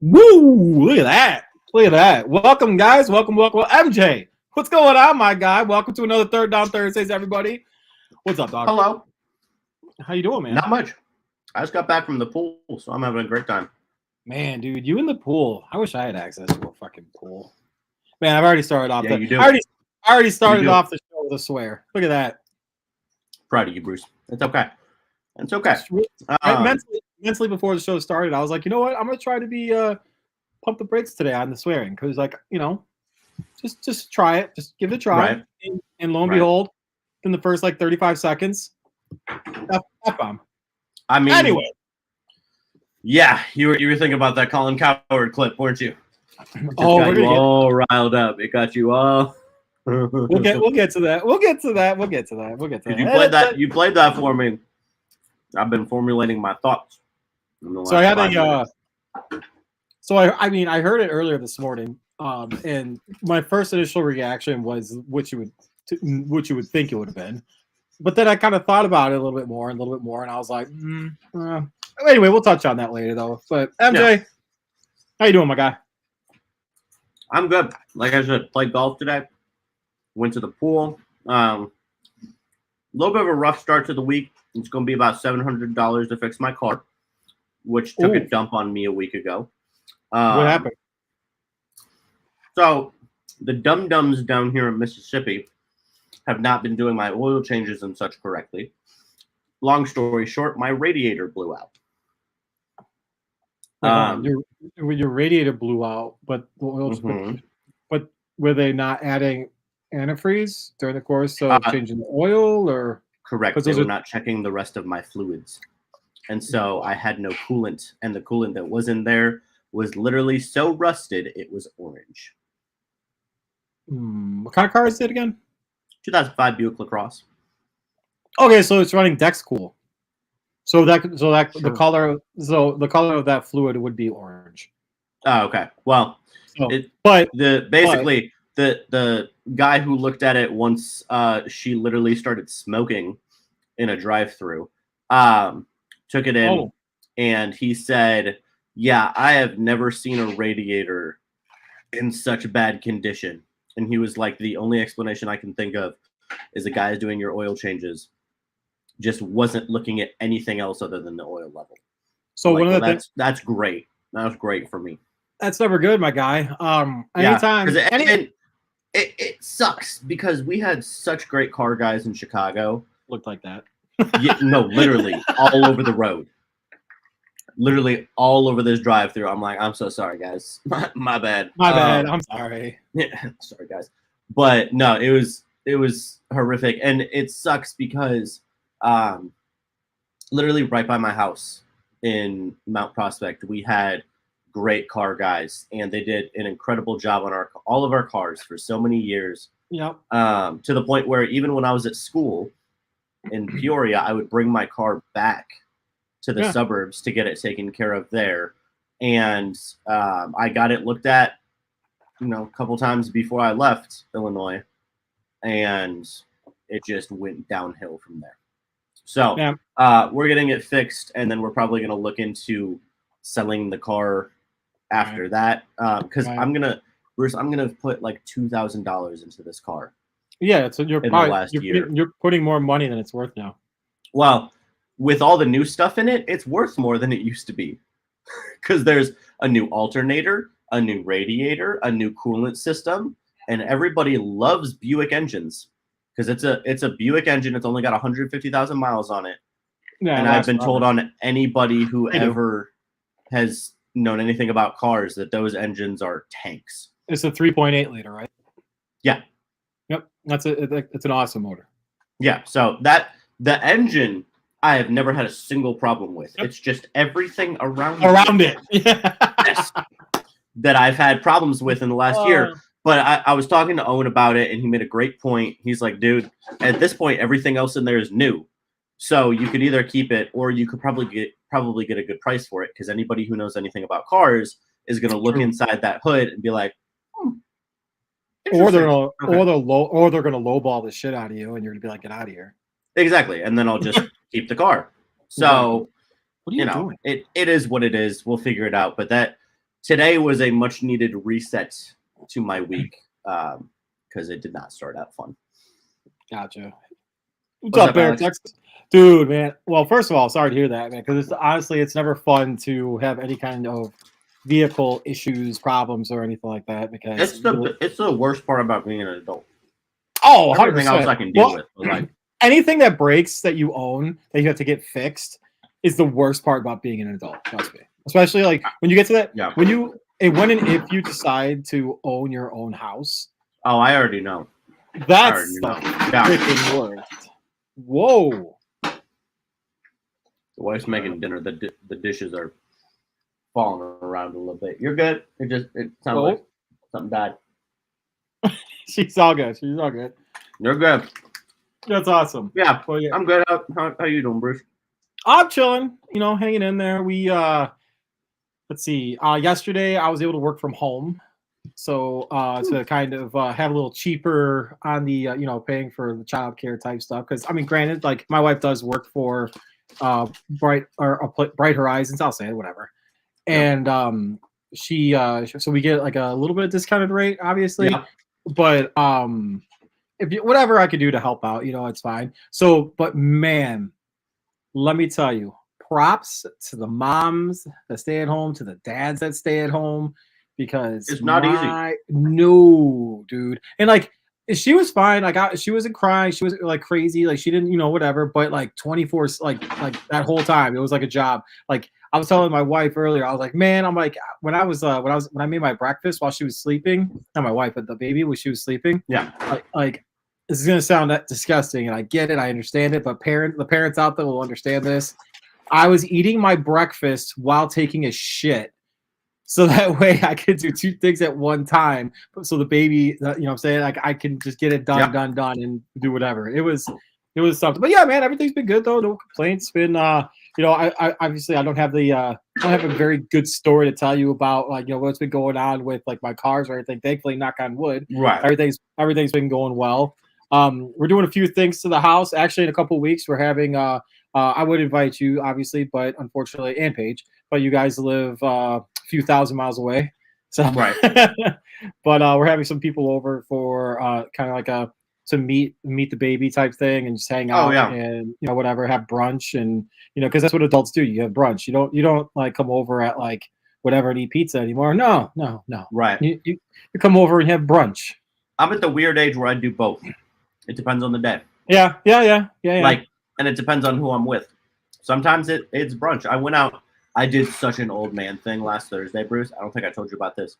Woo! Look at that. Look at that. Welcome, guys. Welcome. MJ, what's going on, my guy? Welcome to another Third Down Thursdays, everybody. What's up, dog? Hello. How you doing, man? Not much. I just got back from the pool, so I'm having a great time. Man, dude, you in the pool. I wish I had access to a fucking pool. Man, I've already started off. Yeah, you do. I already started off the show with a swear. Look at that. Proud of you, Bruce. It's okay. It's okay. Mentally, before the show started, I was like, you know what? I'm gonna try to be pump the brakes today on the swearing because, like, just try it, just give it a try, Right. and lo and behold, in the first like 35 seconds, F-bomb. I mean, Anyway, yeah, you were thinking about that Colin Cowherd clip, weren't you? we're gonna all riled up. It got you all. We'll get to that. We'll get to that. You played that for me. I've been formulating my thoughts. So I had I heard it earlier this morning, and my first initial reaction was what you would think it would have been, but then I kind of thought about it a little bit more, and I was like, anyway, we'll touch on that later, though. But MJ, how you doing, my guy? I'm good. Like I said, played golf today. Went to the pool. A little bit of a rough start to the week. It's going to be about $700 to fix my car, which took a dump on me a week ago. What happened? So the dum-dums down here in Mississippi have not been doing my oil changes and such correctly. Long story short, my radiator blew out. Your radiator blew out, but the oil. But were they not adding antifreeze during the course of changing the oil, or? Correct. They were not checking the rest of my fluids. And so I had no coolant, and the coolant that was in there was literally so rusted, it was orange. What kind of car is it again? 2005 Buick LaCrosse. Okay, so it's running Dexcool. So Sure. the color of that fluid would be orange. Oh, okay. Well, the guy who looked at it once she literally started smoking in a drive-through, took it in, and he said, yeah, I have never seen a radiator in such bad condition. And he was like, the only explanation I can think of is the guy doing your oil changes just wasn't looking at anything else other than the oil level. So one of the things that's great. That was great for me. That's never good, my guy. Anytime. It sucks because we had such great car guys in Chicago. Looked like that. No, literally all over the road. Literally all over this drive-through. I'm like, I'm so sorry, guys. My bad. I'm sorry. Yeah, sorry, guys. But no, it was horrific, and it sucks because literally right by my house in Mount Prospect, we had great car guys, and they did an incredible job on all of our cars for so many years. Yep. To the point where even when I was at school in Peoria, I would bring my car back to the suburbs to get it taken care of there. And I got it looked at, a couple times before I left Illinois, and it just went downhill from there. So we're getting it fixed, and then we're probably going to look into selling the car after that, because I'm gonna put like $2,000 into this car. Yeah, so you're putting more money than it's worth now. Well, with all the new stuff in it, it's worth more than it used to be, because there's a new alternator, a new radiator, a new coolant system, and everybody loves Buick engines because it's a Buick engine. It's only got 150,000 miles on it, and I've been told on anybody who ever has known anything about cars that those engines are tanks. It's a 3.8 liter, right? Yeah. Yep. It's an awesome motor. Yeah. So the engine I have never had a single problem with. Yep. It's just everything around it. Yes, that I've had problems with in the last year. But I was talking to Owen about it, and he made a great point. He's like, dude, at this point, everything else in there is new. So you could either keep it, or you could probably get a good price for it, because anybody who knows anything about cars is going to look inside that hood and be like, or they're gonna lowball the shit out of you, and you're gonna be like, get out of here. Exactly, and then I'll just keep the car. So what are you doing? It is what it is. We'll figure it out. But today was a much needed reset to my week because it did not start out fun. Gotcha. What's up, Bear? Dude, man. Well, first of all, sorry to hear that, man, because honestly, it's never fun to have any kind of vehicle issues, problems, or anything like that. Because it's the worst part about being an adult. Oh, 100%. Everything else I can deal with. But like anything that breaks that you own that you have to get fixed is the worst part about being an adult. Trust me. Especially like when you get to that, when and if you decide to own your own house. Oh, I already know. That's the freaking worst. Whoa. The wife's making dinner. The dishes are falling around a little bit. You're good. It sounds like something died. She's all good. She's all good. You're good. That's awesome. Yeah. Well, I'm good. How you doing, Bruce? I'm chilling. Hanging in there. We let's see. Yesterday I was able to work from home. So to kind of have a little cheaper on the paying for the child care type stuff, because I mean, granted, like my wife does work for Bright Horizons, I'll say it, whatever, and she so we get like a little bit of discounted rate, obviously, but if whatever I could do to help out, it's fine. So, but man, let me tell you, props to the moms that stay at home, to the dads that stay at home. Because it's not easy. No, dude. And like she was fine. Like she wasn't crying. She wasn't like crazy. Like she didn't, whatever. But like 24, like that whole time, it was like a job. Like I was telling my wife earlier, I was like, man, I'm like when I made my breakfast while she was sleeping, not my wife, but the baby when she was sleeping. Yeah. Like this is gonna sound disgusting, and I get it, I understand it, but the parents out there will understand this. I was eating my breakfast while taking a shit. So that way I could do two things at one time. So the baby, what I'm saying, like I can just get it done, and do whatever. It was something. But yeah, man, everything's been good though. No complaints. It's been I obviously I don't have a very good story to tell you about like what's been going on with like my cars or anything. Thankfully, knock on wood. Right. Everything's been going well. We're doing a few things to the house. Actually, in a couple of weeks, we're having I would invite you, obviously, but unfortunately, and Paige, but you guys live a few thousand miles away. So right. But we're having some people over for kind of like to meet the baby type thing and just hang out and whatever, have brunch and because that's what adults do. You have brunch. You don't like come over at like whatever and eat pizza anymore. No. Right. You come over and have brunch. I'm at the weird age where I do both. It depends on the day. Yeah. Like, and it depends on who I'm with. Sometimes it's brunch. I went out. I did such an old man thing last Thursday, Bruce. I don't think I told you about this.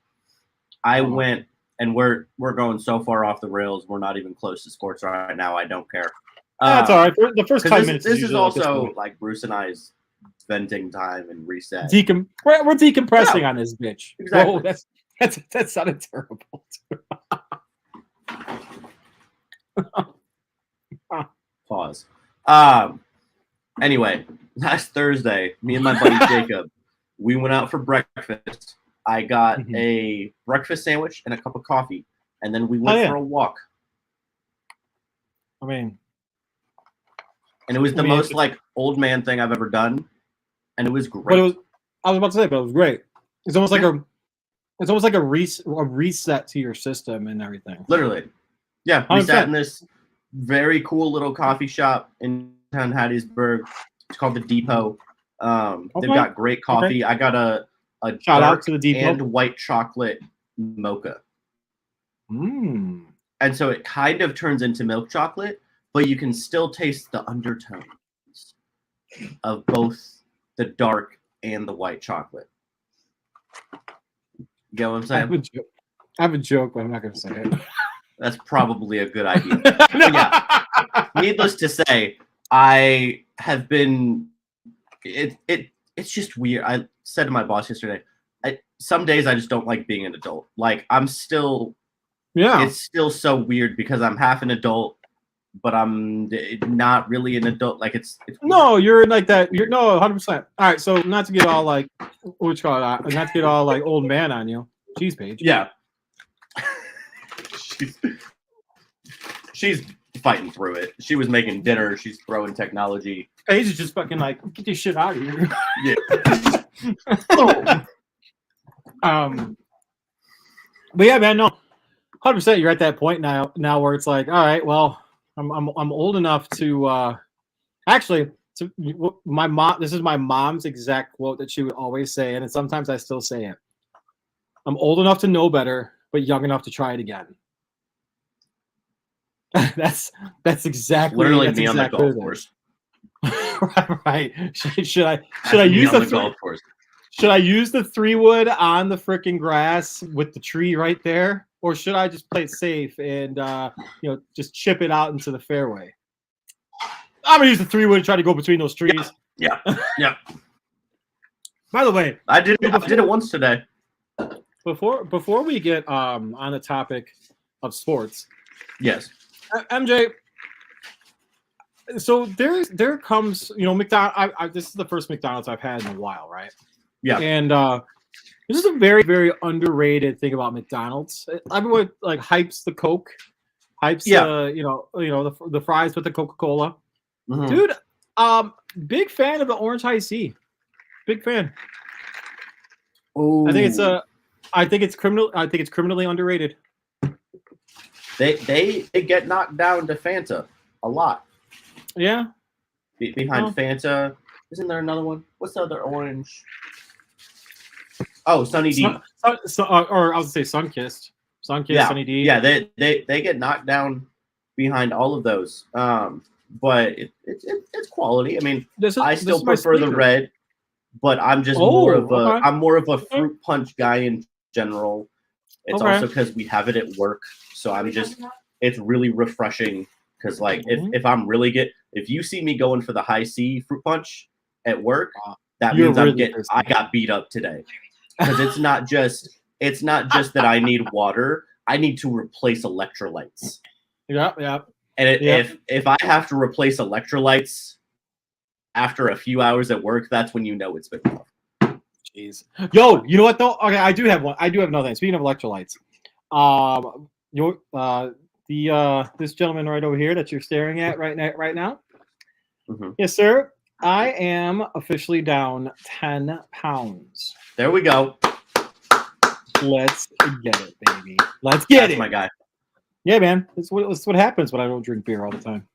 I went, and we're going so far off the rails. We're not even close to sports right now. I don't care. That's all right. The first 10 minutes. This is also like Bruce and I's venting time and reset. We're decompressing on this bitch. Exactly. Whoa, that sounded terrible. Pause. Anyway, last Thursday, me and my buddy Jacob, we went out for breakfast. I got a breakfast sandwich and a cup of coffee, and then we went for a walk. I mean, and it was the most like old man thing I've ever done, and it was great. I was about to say, but it was great. It's almost like a reset to your system and everything. Literally, yeah. We sat in this very cool little coffee shop in Hattiesburg. It's called the Depot. They've got great coffee. I got a shout dark out to the Depot and white chocolate mocha. And so it kind of turns into milk chocolate, but you can still taste the undertones of both the dark and the white chocolate. You get what I'm saying? I have a joke, but I'm not going to say it. That's probably a good idea. But yeah, needless to say, I have been. It's just weird. I said to my boss yesterday, some days I just don't like being an adult. Like I'm still. Yeah. It's still so weird because I'm half an adult, but I'm not really an adult. Like it's no, you're in like that. You're 100%. All right, so not to get all like not to get all like old man on you. Jeez, Paige. Yeah. She's fighting through it. She was making dinner. She's throwing technology. Paige is just fucking like, get this shit out of here. Yeah. But yeah, man, no, 100%. You're at that point now where it's like, all right, well, I'm old enough to actually. So my mom. This is my mom's exact quote that she would always say, and sometimes I still say it. I'm old enough to know better, but young enough to try it again. that's exactly Literally that's me on the exactly golf course. Right. Should I use the golf course? Should I use the 3-wood on the freaking grass with the tree right there, or should I just play it safe and just chip it out into the fairway? I'm gonna use the 3-wood to try to go between those trees. Yeah. By the way, I did it once today. Before we get on the topic of sports, yes, MJ. So there comes McDonald's. This is the first McDonald's I've had in a while, right? Yeah, and this is a very, very underrated thing about McDonald's. Everyone like hypes the Coke, hypes the fries with the Coca-Cola. Mm-hmm. Dude, big fan of the orange high C. Big fan. Ooh. I think it's criminally underrated. They get knocked down to Fanta a lot. Yeah. Behind Fanta, isn't there another one? What's the other orange? Oh, Sunny D. Or I was gonna say Sunkist. Yeah. Sunny D. Yeah, they get knocked down behind all of those. But it's quality. I mean, I still prefer the red, but I'm just more of a fruit punch guy in general. It's also because we have it at work, so it's really refreshing. Because like if I'm really if you see me going for the high C fruit punch at work, that means I got beat up today. Because it's not just that I need water. I need to replace electrolytes. Yeah. And if I have to replace electrolytes after a few hours at work, that's when you know it's been rough. Jeez. Yo, you know what though? Okay, I do have one. I do have another thing. Speaking of electrolytes, this gentleman right over here that you're staring at right now. Mm-hmm. Yes, sir. I am officially down 10 pounds. There we go. Let's get it, baby. Let's get it, my guy. Yeah, man. That's what happens when I don't drink beer all the time.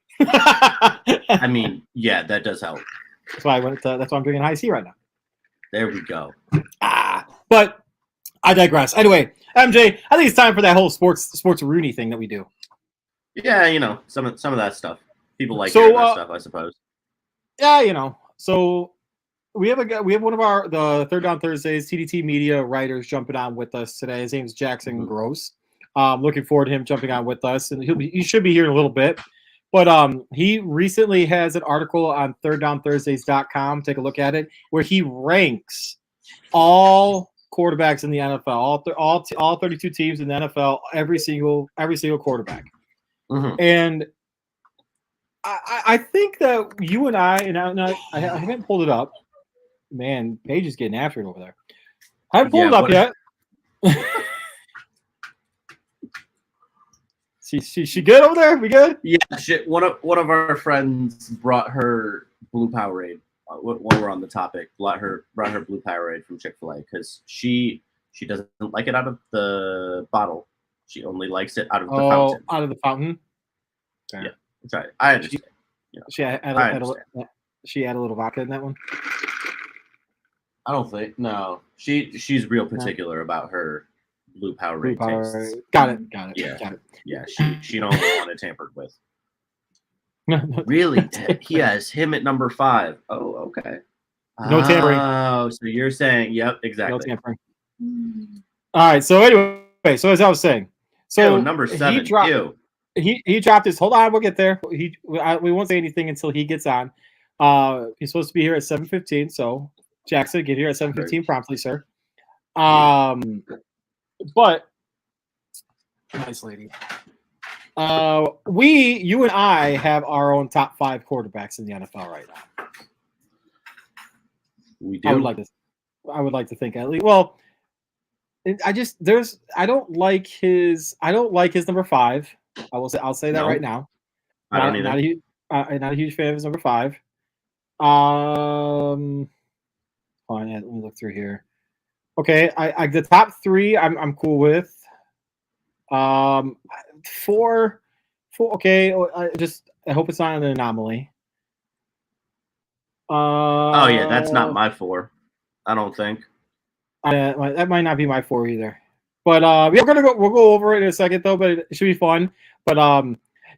I mean, yeah, that does help. That's why that's why I'm drinking high C right now. There we go. But I digress. Anyway, MJ, I think it's time for that whole sports Rooney thing that we do. Yeah, some of that stuff. People like that stuff, I suppose. Yeah, So we have one of the Third Down Thursdays TDT Media writers jumping on with us today. His name's Jackson Gross. Looking forward to him jumping on with us, and he should be here in a little bit. But he recently has an article on thirddown-thursdays.com. Take a look at it, where he ranks all quarterbacks in the NFL, all 32 teams in the NFL, every single quarterback. Mm-hmm. And I think that you and I haven't pulled it up. Man, Paige is getting after it over there. I haven't pulled it up yet. She good over there? We good? Yeah, one of our friends brought her Blue Powerade. When we're on the topic, brought her Blue Powerade from Chick-fil-A because she doesn't like it out of the bottle. She only likes it out of the fountain. Out of the fountain. Okay. Yeah, that's right. I understand. She had a little vodka in that one. I don't think no. She's real particular about her Blue Powerade tastes. Got it. Yeah. Got it. Yeah, she don't want it tampered with. Really? He has him at number 5. Oh, okay. No tampering. Oh, so you're saying, yep, exactly. No tampering. All right. So anyway, so as I was saying, number 7. He dropped his. Hold on, we'll get there. We won't say anything until he gets on. He's supposed to be here at 7:15. So Jackson, get here at 7:15 promptly, sir. But nice lady. You and I have our own top 5 quarterbacks in the NFL right now. We do. I would like to think at least. Well, I don't like his number 5. I'll say that right now. I don't either. Not a huge fan of his number 5. Hold on, let me look through here. Okay, I the top three I'm cool with. Um, four, okay. I hope it's not an anomaly. Oh yeah, that's not my 4. I don't think. That might not be my 4 either. But yeah, we'll go over it in a second though. But it should be fun. But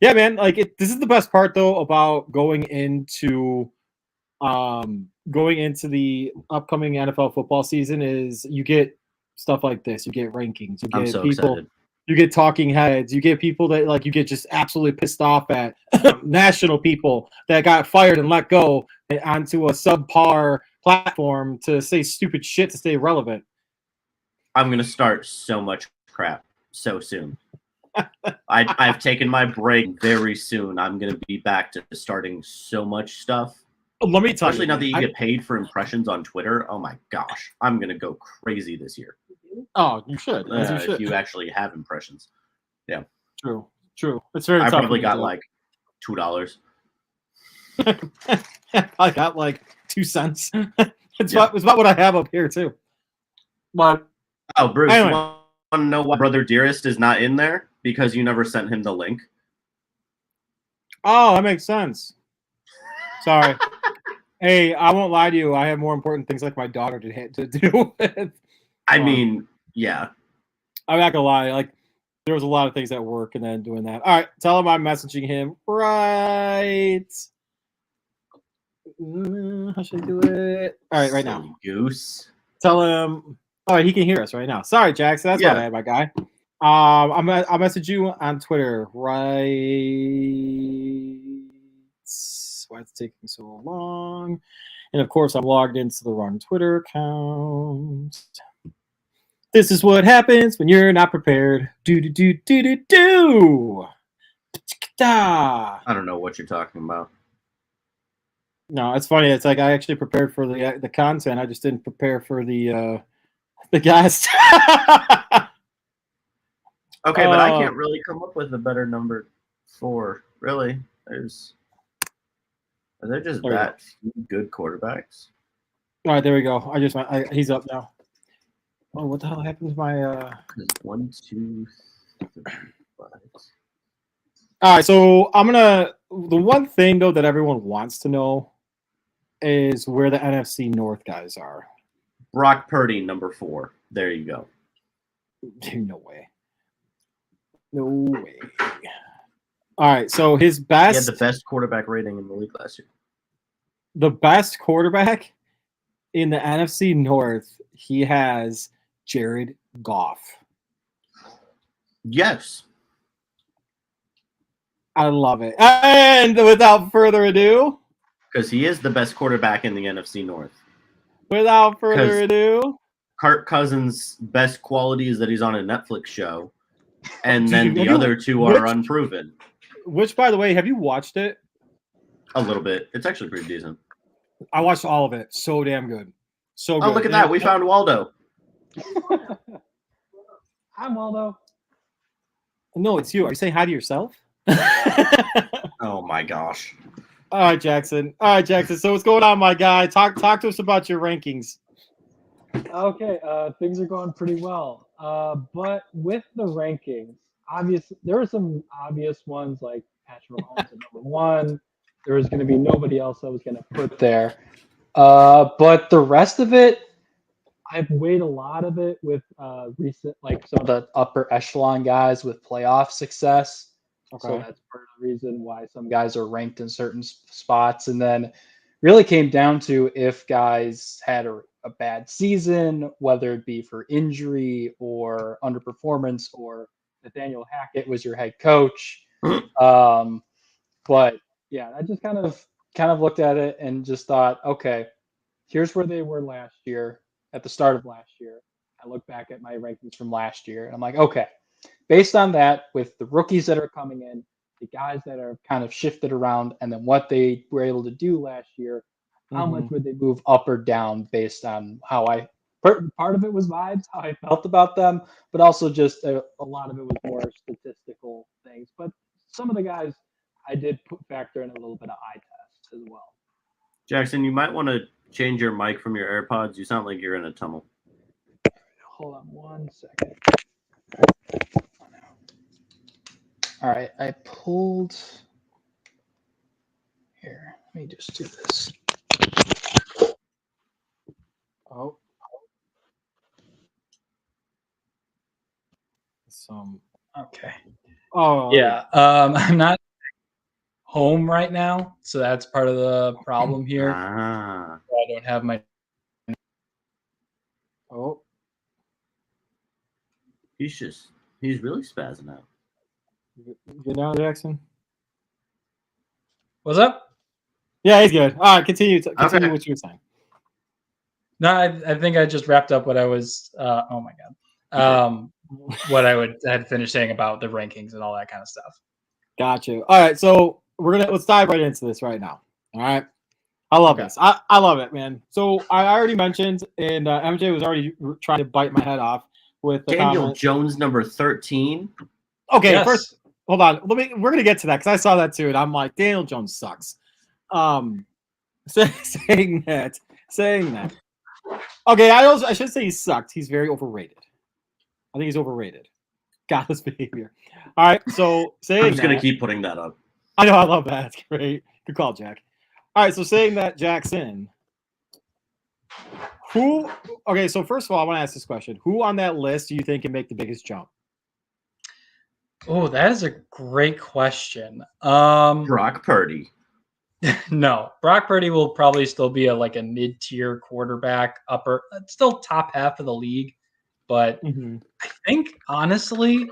yeah, man, like this is the best part though about going into the upcoming NFL football season is you get stuff like this. You get rankings. You I'm get so people. excited. You get talking heads. You get people that like you get just absolutely pissed off at national people that got fired and let go onto a subpar platform to say stupid shit to stay relevant. I'm gonna start so much crap so soon. I've taken my break very soon. I'm gonna be back to starting so much stuff. Let me tell Especially you, now that you get paid for impressions on Twitter. Oh my gosh, I'm gonna go crazy this year. Oh, you should. If you actually have impressions. Yeah. True. It's very I tough. probably got like $2. I got like 2 cents. It's about what I have up here too. But Bruce, anyway. you want to know why Brother Dearest is not in there? Because you never sent him the link. Oh, that makes sense. Sorry. Hey, I won't lie to you. I have more important things like my daughter to deal with. I mean, yeah. I'm not gonna lie. Like, there was a lot of things at work, and then doing that. All right, tell him I'm messaging him. Right. How should I do it? All right, right now. Goose. Tell him. Oh, he can hear us right now. Sorry, Jackson. That's my bad, my guy. I'll message you on Twitter. Right. Why it's taking so long? And of course, I'm logged into the wrong Twitter account. This is what happens when you're not prepared. Do. I don't know what you're talking about. No, it's funny. It's like I actually prepared for the content. I just didn't prepare for the guest. Okay, but I can't really come up with a better number 4. Really, are there just that few good quarterbacks? All right, there we go. He's up now. Oh, what the hell happened to my 1, 2, 3, 5. All right, so the one thing though that everyone wants to know is where the NFC North guys are. Brock Purdy, number 4. There you go. No way. All right, so his best. He had the best quarterback rating in the league last year. The best quarterback in the NFC North, he has Jared Goff. Yes. I love it. And without further ado, because he is the best quarterback in the NFC North. Without further ado, Kirk Cousins' best quality is that he's on a Netflix show, and then the other two are unproven. Which, by the way, have you watched it? A little bit. It's actually pretty decent. I watched all of it. So damn good. So good. Oh, look at that. We found Waldo. Hi, Waldo. No, it's you. Are you saying hi to yourself? Oh, my gosh. All right, Jackson. So what's going on, my guy? Talk to us about your rankings. Okay, things are going pretty well. But with the rankings, there were some obvious ones like Patrick Mahomes at number 1. There was going to be nobody else I was going to put there. But the rest of it, I've weighed a lot of it with recent, like some of the upper echelon guys with playoff success. Okay. So that's part of the reason why some guys are ranked in certain spots. And then really came down to if guys had a bad season, whether it be for injury or underperformance, or Nathaniel Hackett was your head coach. But yeah, I just kind of looked at it and just thought, okay, here's where they were last year at the start of last year. I look back at my rankings from last year and I'm like, okay, based on that, with the rookies that are coming in, the guys that are kind of shifted around, and then what they were able to do last year, how much would they move up or down based on how part of it was vibes, how I felt about them, but also just a lot of it was more statistical things. But some of the guys I did factor in a little bit of eye test as well. Jackson, you might want to change your mic from your AirPods. You sound like you're in a tunnel. hold on 1 second. All right, I pulled. Here, let me just do this. Oh. Some. Okay. Oh. Yeah. I'm not home right now, so that's part of the problem here. Ah. I don't have my. Oh. He's really spazzing out. Get down, Jackson. What's up? Yeah, he's good. All right, continue. Continue Okay. what you were saying. No, I think I just wrapped up what I was. Oh my god. What I had finished saying about the rankings and all that kind of stuff. Gotcha. All right, so let's dive right into this right now. All right. I love this. I love it, man. So I already mentioned, and MJ was already trying to bite my head off with the Daniel comment. Jones, number 13. Okay, Yes. first, hold on. We're gonna get to that because I saw that too, and I'm like, Daniel Jones sucks. Saying that. Okay, I should say he sucked. He's very overrated. I think he's overrated. Godless behavior. All right, so saying I'm just going that, to keep putting that up. I know, I love that. It's great. Good call, Jack. All right, so saying that, Jackson. Okay, so first of all, I want to ask this question. Who on that list do you think can make the biggest jump? Oh, that is a great question. Brock Purdy. No, Brock Purdy will probably still be a mid-tier quarterback, still top half of the league. But I think, honestly,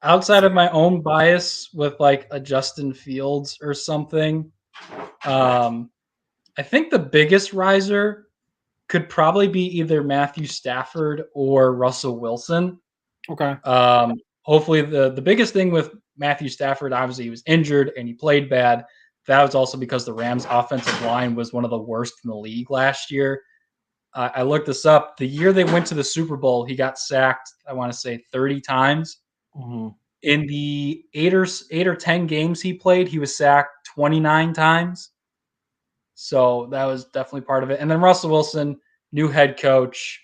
outside of my own bias with a Justin Fields or something, I think the biggest riser could probably be either Matthew Stafford or Russell Wilson. Okay. Hopefully, the biggest thing with Matthew Stafford, obviously, he was injured and he played bad. That was also because the Rams' offensive line was one of the worst in the league last year. I looked this up. The year they went to the Super Bowl, he got sacked, I want to say 30 times. Mm-hmm. In the 8 or 10 games he played, he was sacked 29 times. So that was definitely part of it. And then Russell Wilson, new head coach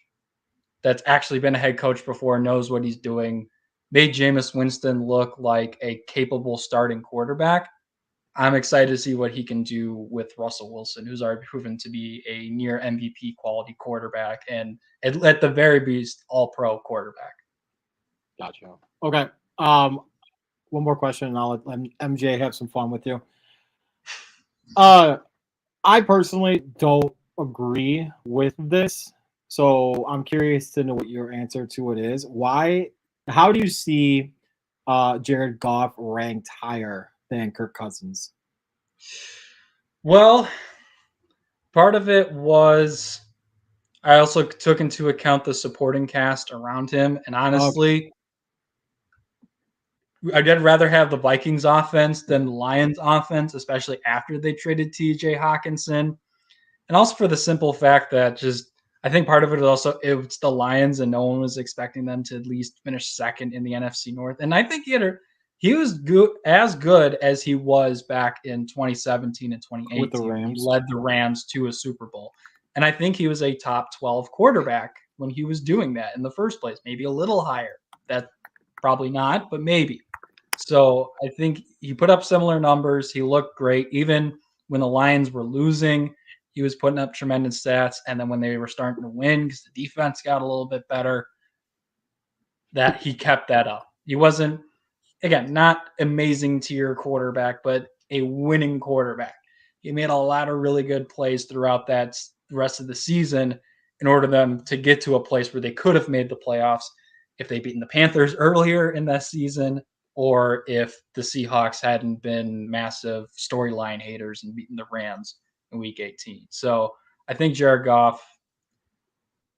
that's actually been a head coach before, knows what he's doing, made Jameis Winston look like a capable starting quarterback. I'm excited to see what he can do with Russell Wilson, who's already proven to be a near MVP quality quarterback and at the very least, all-pro quarterback. Gotcha. Okay. One more question, and I'll let MJ have some fun with you. I personally don't agree with this, so I'm curious to know what your answer to it is. Why? How do you see Jared Goff ranked higher than Kirk Cousins? Well, part of it was I also took into account the supporting cast around him, and honestly, I'd rather have the Vikings offense than the Lions offense, especially after they traded TJ Hawkinson. And also for the simple fact that I think part of it is also it's the Lions and no one was expecting them to at least finish second in the NFC North. And I think he was as good as he was back in 2017 and 2018. With the Rams. He led the Rams to a Super Bowl. And I think he was a top 12 quarterback when he was doing that in the first place, maybe a little higher. That probably not, but maybe. So I think he put up similar numbers. He looked great. Even when the Lions were losing, he was putting up tremendous stats. And then when they were starting to win, because the defense got a little bit better, that he kept that up. He wasn't, again, not amazing tier quarterback, but a winning quarterback. He made a lot of really good plays throughout the rest of the season in order for them to get to a place where they could have made the playoffs if they'd beaten the Panthers earlier in that season, or if the Seahawks hadn't been massive storyline haters and beaten the Rams in Week 18. So I think Jared Goff,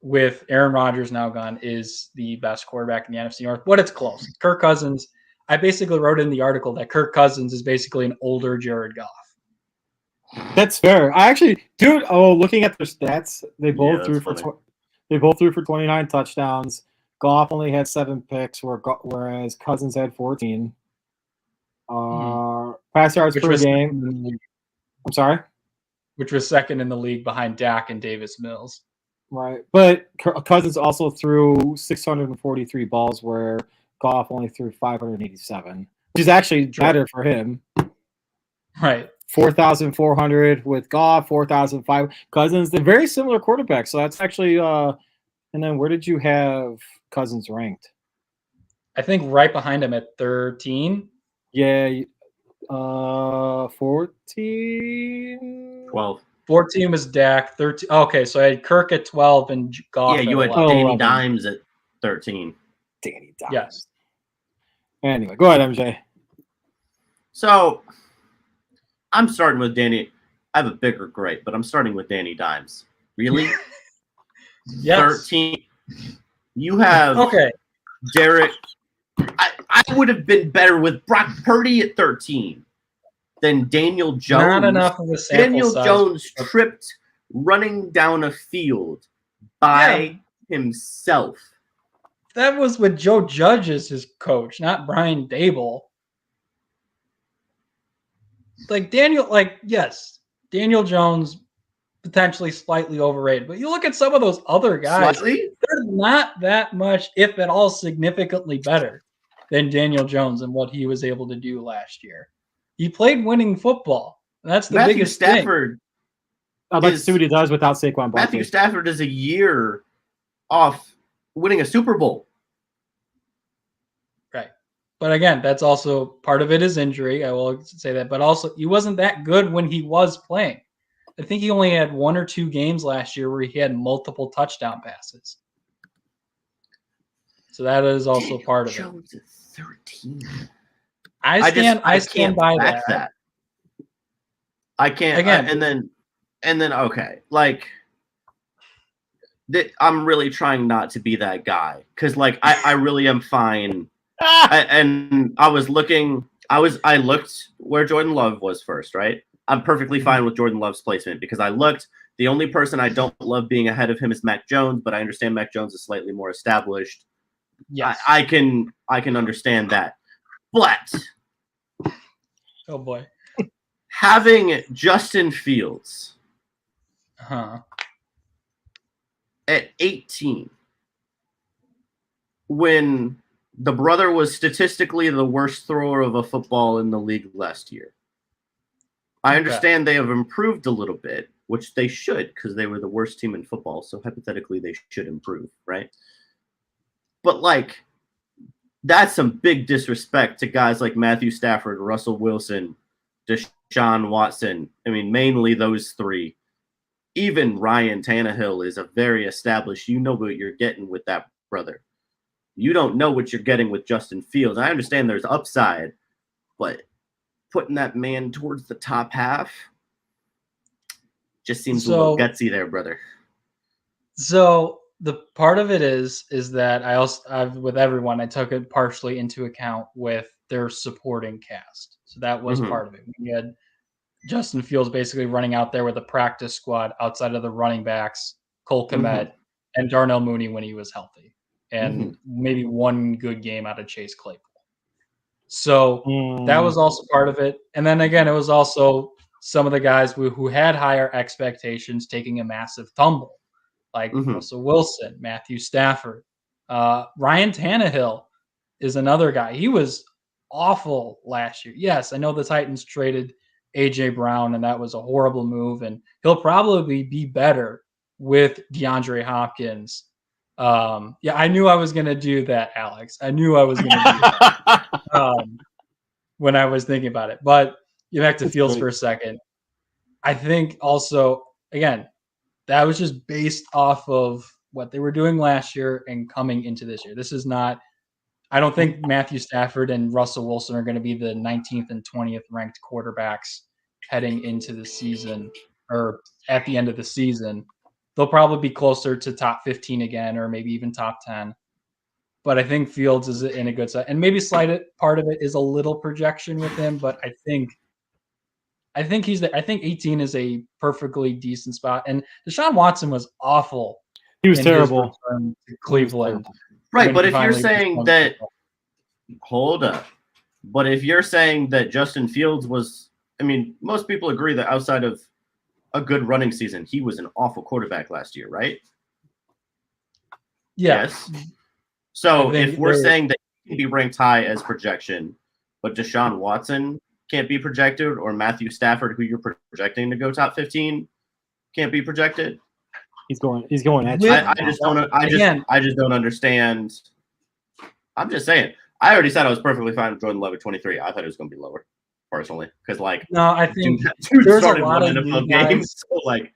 with Aaron Rodgers now gone, is the best quarterback in the NFC North, but it's close. Kirk Cousins, I basically wrote in the article that Kirk Cousins is basically an older Jared Goff. That's fair. I actually, dude. Oh, looking at their stats, they both threw for 29 touchdowns. Goff only had 7 picks, whereas Cousins had 14. Pass yards per game. I'm sorry. Which was second in the league behind Dak and Davis Mills. Right. But Cousins also threw 643 balls where Goff only threw 587, which is actually better for him. Right. 4,400 with Goff, 4,005 Cousins. They're very similar quarterbacks. So that's actually and then where did you have Cousins ranked? I think right behind him at 13. Yeah, 14. 12. 14 was Dak. 13. Okay, so I had Kirk at 12 and Goff Yeah, you at had 11. Danny 11. Dimes at 13. Danny Dimes. Yes. Anyway, go ahead, MJ. So I'm starting with Danny. I have a bigger gripe, but I'm starting with Danny Dimes. Really? Yes. 13. You have Okay. Derek. I would have been better with Brock Purdy at 13 than Daniel Jones. Not enough of a sample Daniel size. Jones tripped running down a field by himself. That was with Joe Judge as his coach, not Brian Dable. Yes, Daniel Jones potentially slightly overrated, but you look at some of those other guys, Slightly? they're not that much, if at all, significantly better than Daniel Jones and what he was able to do last year. He played winning football. And that's the Matthew biggest Stafford. I'd like to see what he does without Saquon Barkley. Matthew Stafford is a year off winning a Super Bowl. Right. But again, that's also part of it is injury. I will say that. But also, he wasn't that good when he was playing. I think he only had 1 or 2 games last year where he had multiple touchdown passes. So that is also part of it. Jones at 13. I stand by back that. I can't. Again, and then okay, like I'm really trying not to be that guy because like I really am fine. And I looked where Jordan Love was first, right? I'm perfectly fine with Jordan Love's placement because I looked. The only person I don't love being ahead of him is Mac Jones, but I understand Mac Jones is slightly more established. yes. I can understand that. But Oh boy. having Justin Fields Huh. at 18 when the brother was statistically the worst thrower of a football in the league last year. I understand they have improved a little bit, which they should because they were the worst team in football. So hypothetically, they should improve, right? But like, that's some big disrespect to guys like Matthew Stafford, Russell Wilson, Deshaun Watson. I mean, mainly those three. Even Ryan Tannehill is a very established. You know what you're getting with that brother. You don't know what you're getting with Justin Fields. I understand there's upside, but putting that man towards the top half just seems a little gutsy there, brother. So the part of it is that I've with everyone, I took it partially into account with their supporting cast. So that was part of it. We had Justin Fields basically running out there with a practice squad outside of the running backs, Cole Kmet, and Darnell Mooney when he was healthy, and maybe one good game out of Chase Claypool. So that was also part of it. And then again, it was also some of the guys who had higher expectations taking a massive tumble, like Russell Wilson, Matthew Stafford. Ryan Tannehill is another guy. He was awful last year. Yes, I know the Titans traded A.J. Brown, and that was a horrible move, and he'll probably be better with DeAndre Hopkins. I knew I was going to do that, Alex. I knew I was going to do that when I was thinking about it. But you back to Fields for a second. I think also, again, that was just based off of what they were doing last year and coming into this year. This is not – I don't think Matthew Stafford and Russell Wilson are going to be the 19th and 20th ranked quarterbacks heading into the season or at the end of the season. They'll probably be closer to top 15 again or maybe even top 10. But I think Fields is in a good side. And maybe slight part of it is a little projection with him, but I think 18 is a perfectly decent spot. And Deshaun Watson was awful. He was terrible to Cleveland. Right, but if you're saying that hold up. But if you're saying that Justin Fields was, I mean, most people agree that outside of a good running season, he was an awful quarterback last year, right? Yeah. Yes. So I think if we're they're- saying that he can be ranked high as projection, but Deshaun Watson can't be projected, or Matthew Stafford, who you're projecting to go top 15, can't be projected. He's going at With- you. I just don't. Again. I just don't understand. I'm just saying. I already said I was perfectly fine with Jordan Love at 23. I thought it was going to be lower, personally, because like No, I think dude there's a started lot one of NFL new game, guys. so like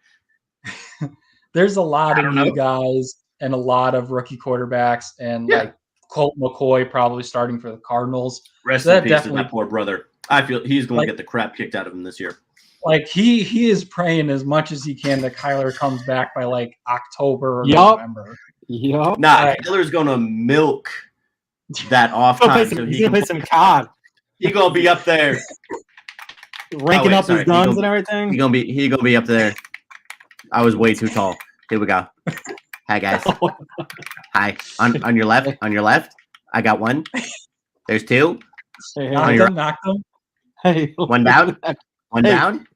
there's a lot I of don't new know. guys and a lot of rookie quarterbacks, and Yeah. like Colt McCoy probably starting for the Cardinals. rest So in that peace to definitely- that poor brother. I feel he's going Like- to get the crap kicked out of him this year. Like he is praying as much as he can that Kyler comes back by like October or Yup. November. Yup. Nah, Right. Kyler's going to milk that off He's time, so gonna he play some COD, he gonna be up there. ranking wait, up sorry. his He guns gonna- and everything. He gonna be up there. I was way too tall. Here we go. Hi guys. Hi. On your left. On your left. I got one. There's two. Hey, Knocked you're him, knocked him. hey, One down. One Hey. down.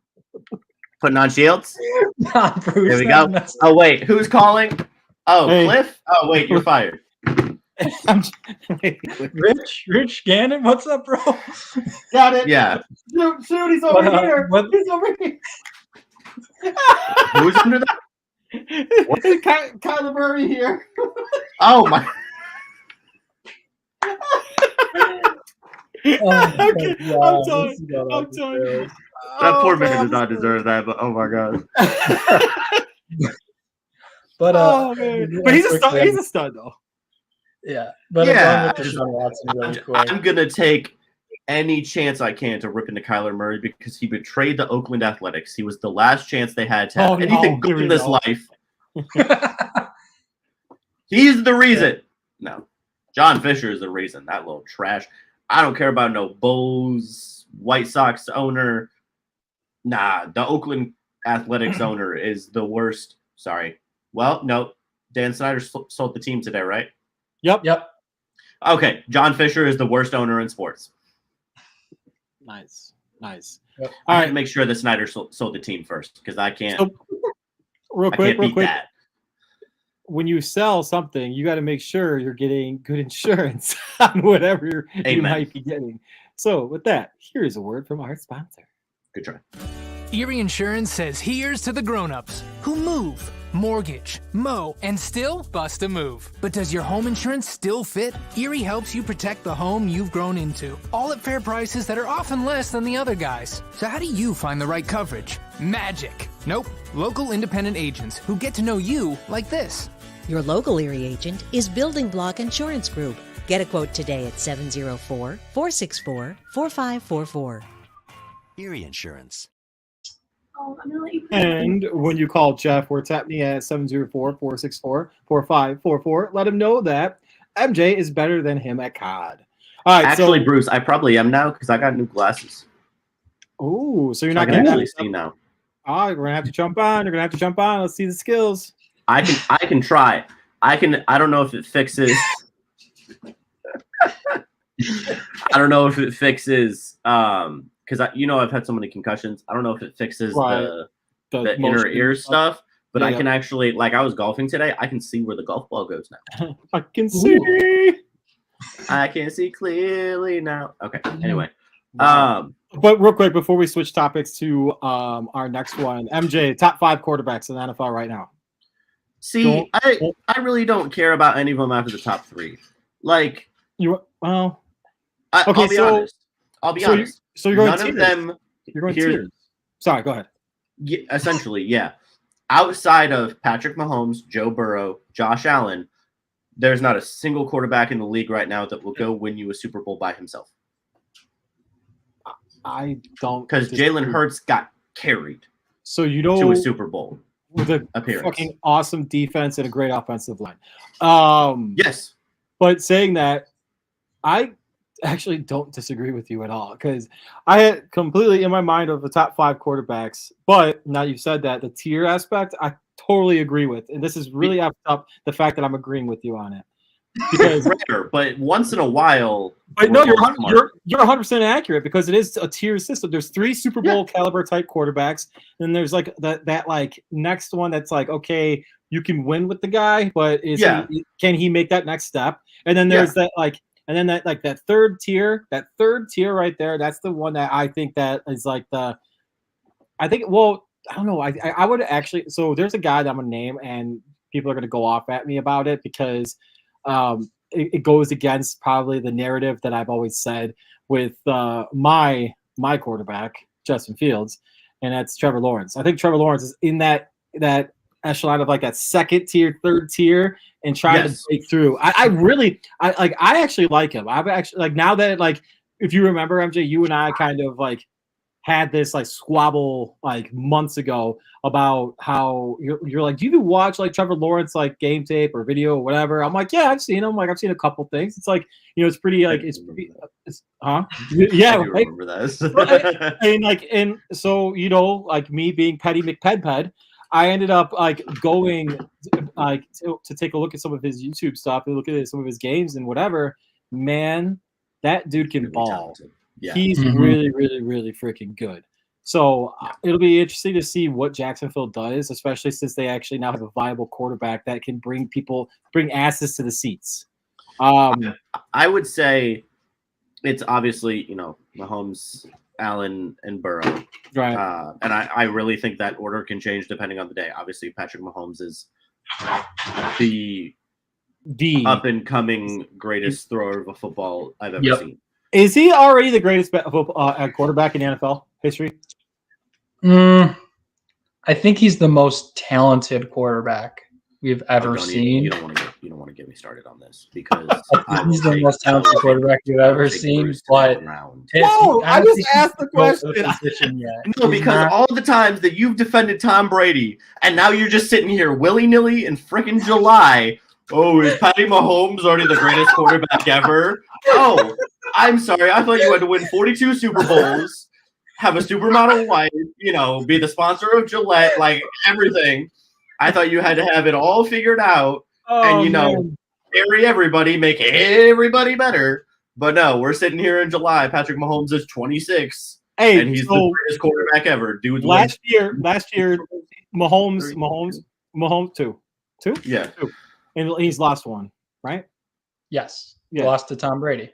Putting on shields. Nah, Bruce, There we that's go. messed Oh wait, who's calling? Oh, Hey. Cliff. Oh wait, you're fired. Rich Gannon, what's up, bro? Got it. Yeah. Shoot, he's What, over here. what- He's over here. Who's under that? Kyler Murray here. Oh my. Oh, my Okay, God, I'm this done. is going I'm off the done. rails. That poor Oh, man man, does not this is- deserve that, but oh my god. But Oh man, but he's a stud. He's a stud though. yeah. But Yeah, going with Deshaun Watson really quick. I'm gonna take any chance I can to rip into Kyler Murray because he betrayed the Oakland Athletics. He was the last chance they had to have Oh, no, anything good here we in this go. life. He's the reason. No, John Fisher is the reason. That little trash. I don't care about no Bulls, White Sox owner. Nah, the Oakland Athletics owner is the worst. Sorry. Well, no. Dan Snyder sold the team today, right? Yep. Okay. John Fisher is the worst owner in sports. Nice. All All right. right. Make sure that Snyder sold the team first because I can't. So, real I quick, can't beat that. when you sell something, you got to make sure you're getting good insurance on whatever you Amen. might be getting. So, with that, here's a word from our sponsor. Good try. Erie Insurance says here's to the grown-ups who move, mortgage, mow, and still bust a move. But does your home insurance still fit? Erie helps you protect the home you've grown into, all at fair prices that are often less than the other guys. So how do you find the right coverage? Magic. Nope. Local independent agents who get to know you like this. Your local Erie agent is Building Block Insurance Group. Get a quote today at 704-464-4544. Erie Insurance. Oh, I'm gonna let you. And when you call Jeff, we're tapping at 704-464-4544. Let him know that MJ is better than him at COD. All right. Actually, so, Bruce, I probably am now because I got new glasses. so you're I not can going actually to see now. Oh, you're gonna have to jump on. You're gonna have to jump on. Let's see the skills. I can try. I don't know if it fixes. I don't know if it fixes. Because I've had so many concussions. I don't know if it fixes Right. the inner motion ear stuff. But Yeah, I yeah. can actually, like, I was golfing today. I can see where the golf ball goes now. I can see. I can see clearly now. Okay. Anyway, But real quick before we switch topics to our next one, MJ, top 5 quarterbacks in the NFL right now. see, I really don't care about any of them after the top 3. Like, Well, I'll Okay, be so- honest. I'll be so you're- honest. so you're going None tiers. of them. You're going Here's- tiers. Sorry, go ahead. Yeah, essentially, yeah. Outside of Patrick Mahomes, Joe Burrow, Josh Allen, there's not a single quarterback in the league right now that will go win you a Super Bowl by himself. I don't Because Jalen Hurts got carried So you to know a Super Bowl with a appearance. fucking awesome defense and a great offensive line. Yes. But saying that, I actually don't disagree with you at all because I had completely in my mind of the top 5 quarterbacks. But now you said that the tier aspect, I totally agree with, and this is really effed up the fact that I'm agreeing with you on it. Because, Rare, but once in a while. but no, we're you're both 100 smart. you're 100% accurate because it is a tier system. There's 3 Super Bowl caliber type quarterbacks, and there's like that like next one that's like okay. you can win with the guy, but can he make that next step? And then there's that that third tier right there. That's the one that I think that is like I don't know. I would actually. So there's a guy that I'm gonna name, and people are gonna go off at me about it because it goes against probably the narrative that I've always said with my quarterback Justin Fields, and that's Trevor Lawrence. I think Trevor Lawrence is in that echelon of like that second tier, third tier, and trying to break through. I actually like him. I've actually like now that like if you remember MJ, you and I kind of like had this like squabble like months ago about how you're like, do you watch like Trevor Lawrence like game tape or video or whatever? I'm like, yeah, I've seen him. Like I've seen a couple things. It's like, it's pretty like it's huh? Yeah, I do right? remember that. and so like me being Petty McPedped, I ended up like going like to take a look at some of his YouTube stuff and look at some of his games and whatever. Man, that dude can ball. Talented. Yeah. He's really, really, really freaking good. So it'll be interesting to see what Jacksonville does, especially since they actually now have a viable quarterback that can bring asses to the seats. I would say it's obviously, Mahomes, Allen, and Burrow. Right. And I really think that order can change depending on the day. Obviously, Patrick Mahomes is the up-and-coming greatest thrower of a football I've ever seen. Is he already the greatest quarterback in NFL history? I think he's the most talented quarterback we've ever seen. You don't want to get me started on this because he's the most talented quarterback you've ever seen. But I just asked the question. No, because all the times that you've defended Tom Brady, and now you're just sitting here willy-nilly in freaking July. Oh, is Patty Mahomes already the greatest quarterback ever? Oh, I'm sorry. I thought you had to win 42 Super Bowls, have a supermodel wife, be the sponsor of Gillette, like everything. I thought you had to have it all figured out and, carry everybody, make everybody better. But no, we're sitting here in July. Patrick Mahomes is 26, and he's the greatest quarterback ever. Dude, last year, Mahomes two. Yeah. Two. And he's lost one, right? Yes. Yeah. Lost to Tom Brady.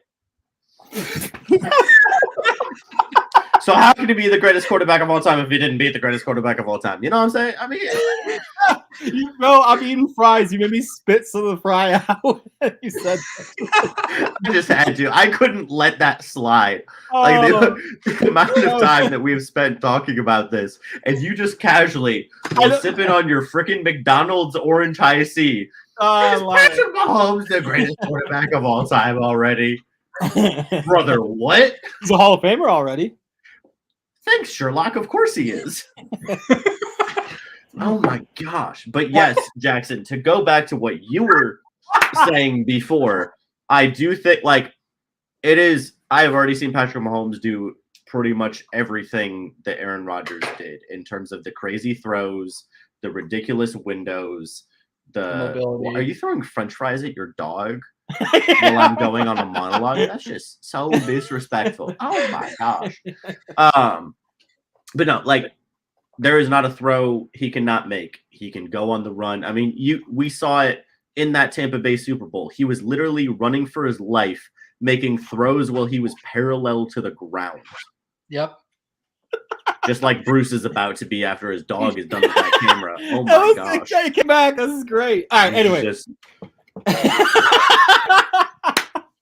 So how can he be the greatest quarterback of all time if he didn't beat the greatest quarterback of all time? You know what I'm saying? I mean, I'm eating fries. You made me spit some of the fry out. You said I just had to. I couldn't let that slide. Like the amount of time that we've spent talking about this, and you just casually sipping on your freaking McDonald's orange high C. Patrick Mahomes the greatest quarterback of all time already? Brother, what? He's a Hall of Famer already. Thanks, Sherlock. Of course he is. Oh my gosh. But yes, Jackson, to go back to what you were saying before, I do think like it is. I have already seen Patrick Mahomes do pretty much everything that Aaron Rodgers did in terms of the crazy throws, the ridiculous windows, are you throwing French fries at your dog while I'm going on a monologue? That's just so disrespectful. Oh my gosh. But no, like there is not a throw he cannot make. He can go on the run. I mean, we saw it in that Tampa Bay Super Bowl. He was literally running for his life, making throws while he was parallel to the ground. Yep. Just like Bruce is about to be after his dog is done with that camera. Oh my gosh. Take it back. This is great. All right, anyway.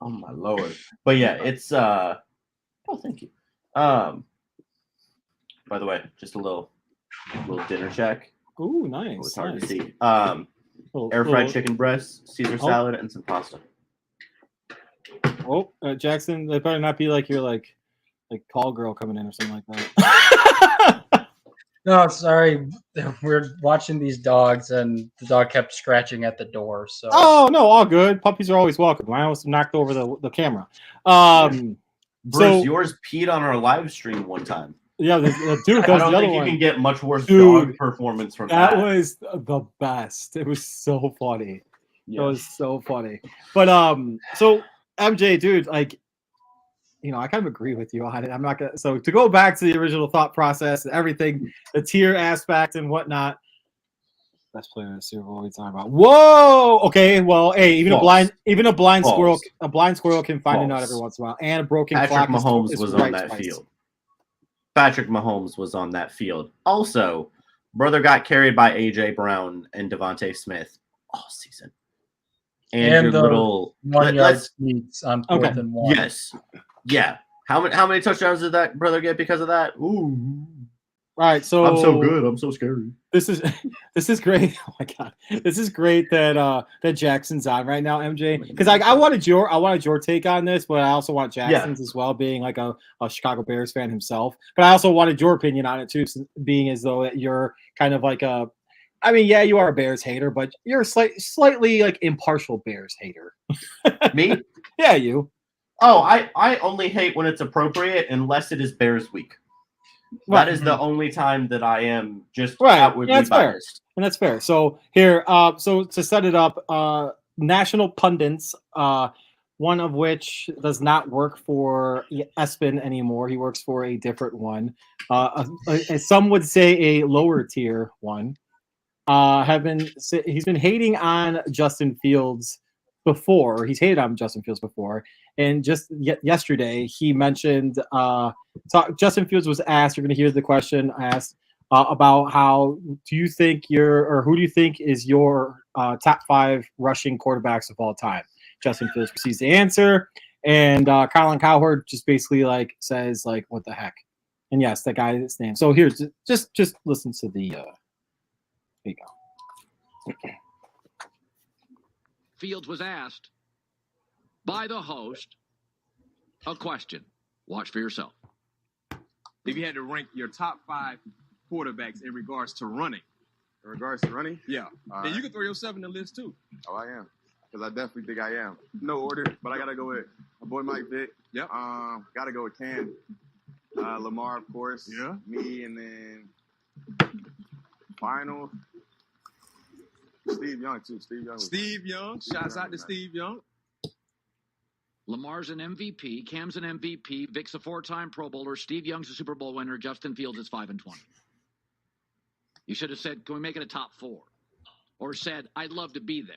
Oh my Lord. But yeah, it's thank you. By the way, just a little dinner check. Ooh, nice. It was hard to see. Air fried chicken breasts, Caesar salad, and some pasta. Oh, Jackson, they better not be like you're like call girl coming in or something like that. No, sorry. We're watching these dogs, and the dog kept scratching at the door. So. Oh no, all good. Puppies are always welcome. I almost knocked over the camera. Bruce, yours peed on our live stream one time. Yeah, dude, that was the other one. You can get much worse dog performance from that. That was the best. It was so funny. Yeah. It was so funny. But so MJ, dude, like, I kind of agree with you on it. I'm not gonna. So to go back to the original thought process and everything, the tier aspect and whatnot. Best player in the Super Bowl. What are you talking about? Whoa. Okay. Well, hey, even False. a blind False. squirrel can find a nut False. every once in a while. And a broken Patrick clock Mahomes is was right on that twice. field. Patrick Mahomes was on that field. Also, brother got carried by A.J. Brown and Devontae Smith all season. And your the little 1 yard sneaks on 4th and 1. Yes. Yeah. How many touchdowns did that brother get because of that? Ooh. All right, so I'm so good. I'm so scary. This is great. Oh my god, this is great that that Jackson's on right now, MJ. Because I wanted your take on this, but I also want Jackson's as well, being like a Chicago Bears fan himself. But I also wanted your opinion on it too, being as though that you're kind of like a. I mean, yeah, you are a Bears hater, but you're a slightly like impartial Bears hater. Me? Yeah, you. Oh, I only hate when it's appropriate unless it is Bears week. Right. That is the only time that I am just Right. outwardly That's fair. biased. And that's fair. So here, so to set it up, national pundits, one of which does not work for ESPN anymore. He works for a different one. Some would say a lower tier one. He's been hating on Justin Fields before. He's hated on Justin Fields before. And just yesterday, he mentioned Justin Fields was asked, you're going to hear the question asked about how who do you think is your top 5 rushing quarterbacks of all time? Justin Fields proceeds to answer. And Colin Cowherd just basically like says like, what the heck? And yes, that guy's name. So here's just listen to the here you go. Fields was asked by the host a question. Watch for yourself. If you had to rank your top 5 quarterbacks in regards to running. In regards to running? Yeah. And you can throw yourself in the list too. Oh, I am. Because I definitely think I am. No order, but I got to go with my boy Mike Vick. Yep. Got to go with Cam. Lamar, of course. Yeah. Me, and then final. Steve Young, too. Steve Young. Shouts out to Steve Young. Lamar's an MVP. Cam's an MVP. Vic's a 4-time Pro Bowler. Steve Young's a Super Bowl winner. Justin Fields is 5-20. You should have said, can we make it a top 4? Or said, I'd love to be there.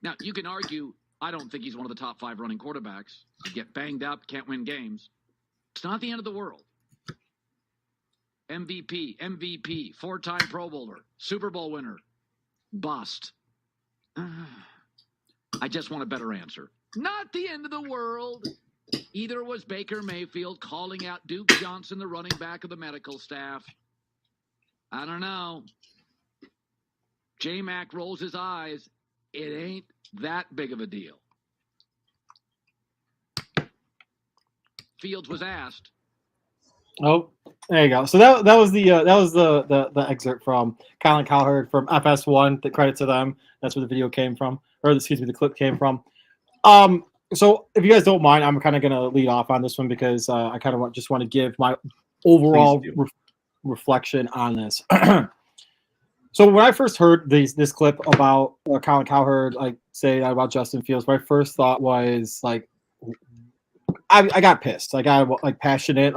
Now, you can argue, I don't think he's one of the top 5 running quarterbacks. You get banged up, can't win games. It's not the end of the world. MVP, 4-time Pro Bowler, Super Bowl winner. Bust. I just want a better answer. Not the end of the world. Either was Baker Mayfield calling out Duke Johnson, the running back of the medical staff. I don't know. J-Mac rolls his eyes. It ain't that big of a deal. Fields was asked. Oh, there you go. So that was the excerpt from Colin Cowherd from FS1. The credit to them. That's where the video came from, or excuse me, the clip came from. So if you guys don't mind, I'm kind of going to lead off on this one because I kind of just want to give my overall reflection on this. So when I first heard this clip about Colin Cowherd like say that about Justin Fields, my first thought was like, I got pissed. I got like passionate,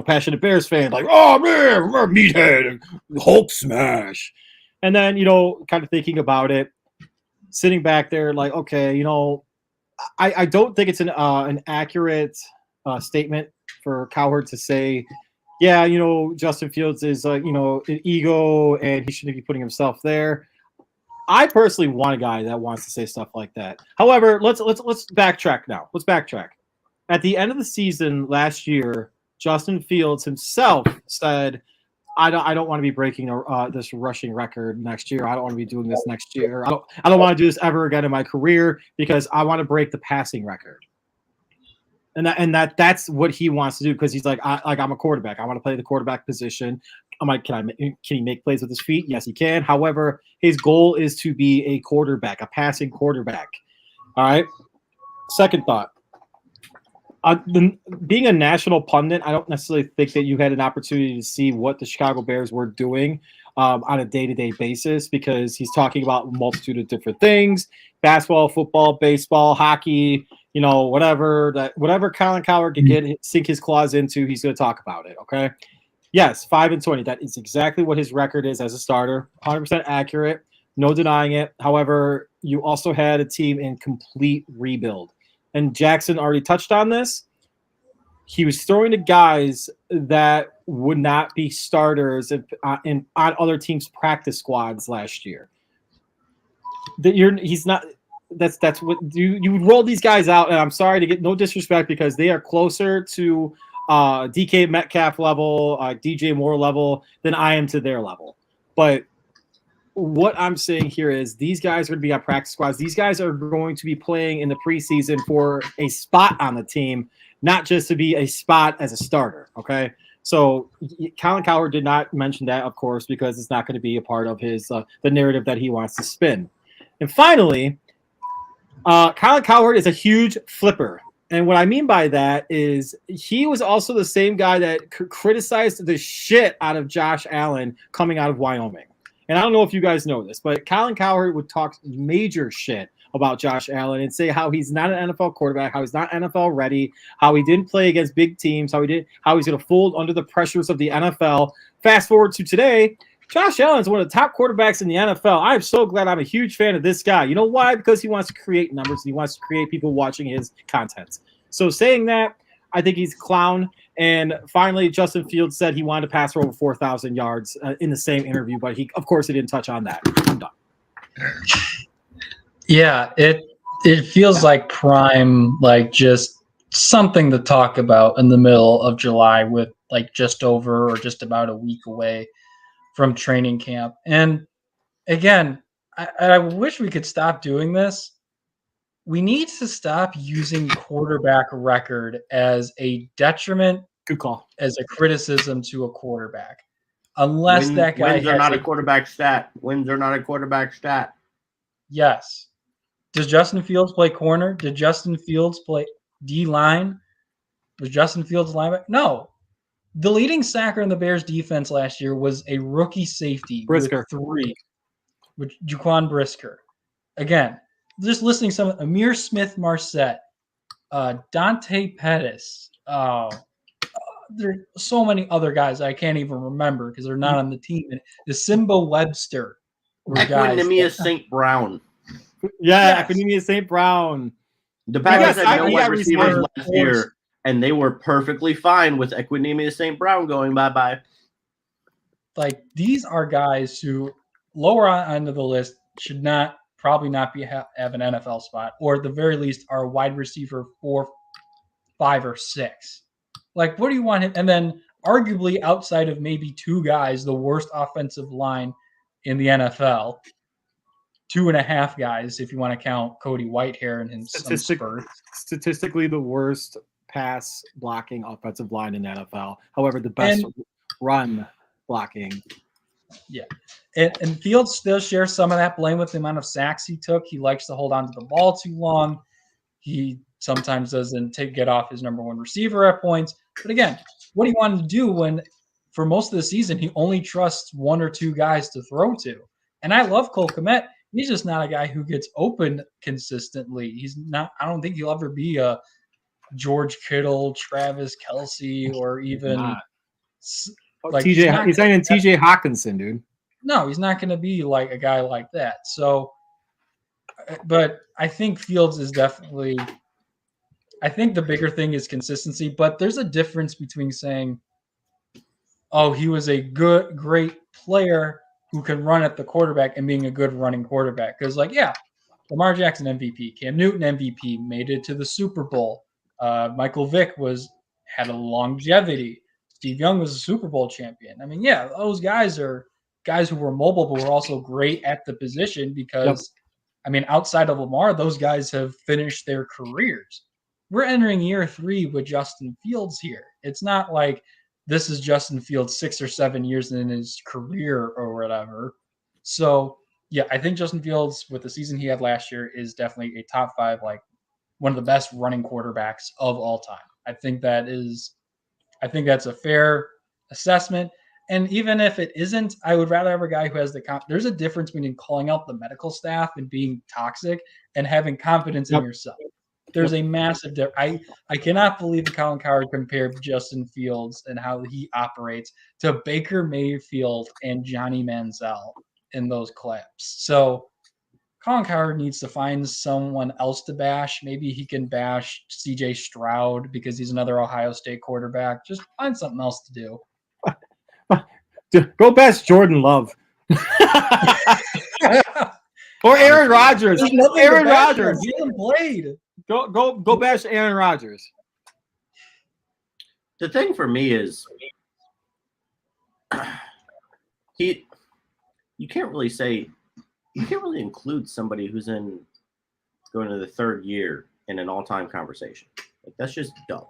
passionate Bears fan, like, oh man, we're meathead, Hulk smash, and then kind of thinking about it, sitting back there, like, okay, I don't think it's an accurate statement for Cowherd to say, yeah, Justin Fields is an ego and he shouldn't be putting himself there. I personally want a guy that wants to say stuff like that. However, let's backtrack now. Let's backtrack. At the end of the season last year, Justin Fields himself said, I don't want to be breaking this rushing record next year. I don't want to be doing this next year. I don't want to do this ever again in my career because I want to break the passing record. And that's what he wants to do because he's like I'm a quarterback. I want to play the quarterback position. I'm like, can he make plays with his feet? Yes, he can. However, his goal is to be a quarterback, a passing quarterback. All right. Second thought. Being a national pundit, I don't necessarily think that you had an opportunity to see what the Chicago Bears were doing on a day-to-day basis because he's talking about a multitude of different things: basketball, football, baseball, hockey, whatever Colin Cowherd can sink his claws into, he's going to talk about it. Okay. Yes, 5-20. That is exactly what his record is as a starter. 100% accurate. No denying it. However, you also had a team in complete rebuild. And Jackson already touched on this. He was throwing to guys that would not be starters on other teams' practice squads last year. He's not. That's what you would roll these guys out. And I'm sorry to get no disrespect because they are closer to DK Metcalf level, DJ Moore level than I am to their level. But what I'm saying here is these guys are going to be on practice squads. These guys are going to be playing in the preseason for a spot on the team, not just to be a spot as a starter. Okay. So Colin Cowherd did not mention that, of course, because it's not going to be a part of his the narrative that he wants to spin. And finally, Colin Cowherd is a huge flipper. And what I mean by that is he was also the same guy that criticized the shit out of Josh Allen coming out of Wyoming. And I don't know if you guys know this, but Colin Cowherd would talk major shit about Josh Allen and say how he's not an NFL quarterback, how he's not NFL ready, how he didn't play against big teams, how he's going to fold under the pressures of the NFL. Fast forward to today, Josh Allen is one of the top quarterbacks in the NFL. I'm so glad I'm a huge fan of this guy. You know why? Because he wants to create numbers. He wants to create people watching his content. So saying that, I think he's a clown. And finally, Justin Fields said he wanted to pass for over 4,000 yards in the same interview, but of course, he didn't touch on that. I'm done. Yeah, it feels like prime, like just something to talk about in the middle of July with like just over or just about a week away from training camp. And again, I wish we could stop doing this. We need to stop using quarterback record as a detriment. Good call. As a criticism to a quarterback. Unless that guy wins are not a quarterback stat. Wins are not a quarterback stat. Yes. Does Justin Fields play corner? Did Justin Fields play D-line? Was Justin Fields linebacker? No. The leading sacker in the Bears defense last year was a rookie safety Brisker. with Jaquan Brisker. Again, just listening to some Amir Smith-Marset, Dante Pettis. There are so many other guys I can't even remember because they're not on the team. And the Simba Webster. Equinemius St. Brown. Yeah, Equinemius St. Brown. The Packers had no wide receivers last year, and they were perfectly fine with Equinemius St. Brown going bye-bye. Like, these are guys who lower on the list should probably not have an NFL spot, or at the very least are a wide receiver 4, 5, or 6. Like, what do you want him? And then arguably outside of maybe 2 guys, the worst offensive line in the NFL, 2.5 guys, if you want to count Cody Whitehair and some spurts. Statistically, the worst pass blocking offensive line in the NFL. However, the best run blocking. Yeah. And Fields still shares some of that blame with the amount of sacks he took. He likes to hold on to the ball too long. He sometimes doesn't get off his number 1 receiver at points. But again, what do you want to do when for most of the season he only trusts 1 or 2 guys to throw to? And I love Cole Kmet. He's just not a guy who gets open consistently. He's not. I don't think he'll ever be a George Kittle, Travis Kelce, or even like TJ. He's not even TJ Hawkinson, dude. No, he's not going to be like a guy like that. So, but I think Fields is definitely. I think the bigger thing is consistency, but there's a difference between saying, "Oh, he was a great player who can run at the quarterback," and being a good running quarterback. Because, like, yeah, Lamar Jackson MVP, Cam Newton MVP, made it to the Super Bowl. Michael Vick had a longevity. Steve Young was a Super Bowl champion. I mean, yeah, those guys are guys who were mobile, but were also great at the position because, I mean, outside of Lamar, those guys have finished their careers. We're entering year 3 with Justin Fields here. It's not like this is Justin Fields 6 or 7 years in his career or whatever. So, yeah, I think Justin Fields, with the season he had last year, is definitely a top 5, like one of the best running quarterbacks of all time. I think that's a fair assessment. And even if it isn't, I would rather have a guy who has there's a difference between calling out the medical staff and being toxic and having confidence in yourself. There's a massive difference. I cannot believe Colin Cowherd compared Justin Fields and how he operates to Baker Mayfield and Johnny Manziel in those clips. So Colin Cowherd needs to find someone else to bash. Maybe he can bash CJ Stroud because he's another Ohio State quarterback. Just find something else to do. Go bash Jordan Love. Or Aaron Rodgers. Aaron Rodgers. He hasn't played. Go bash Aaron Rodgers. The thing for me is you can't really include somebody who's going to the third year in an all-time conversation. Like, that's just dumb.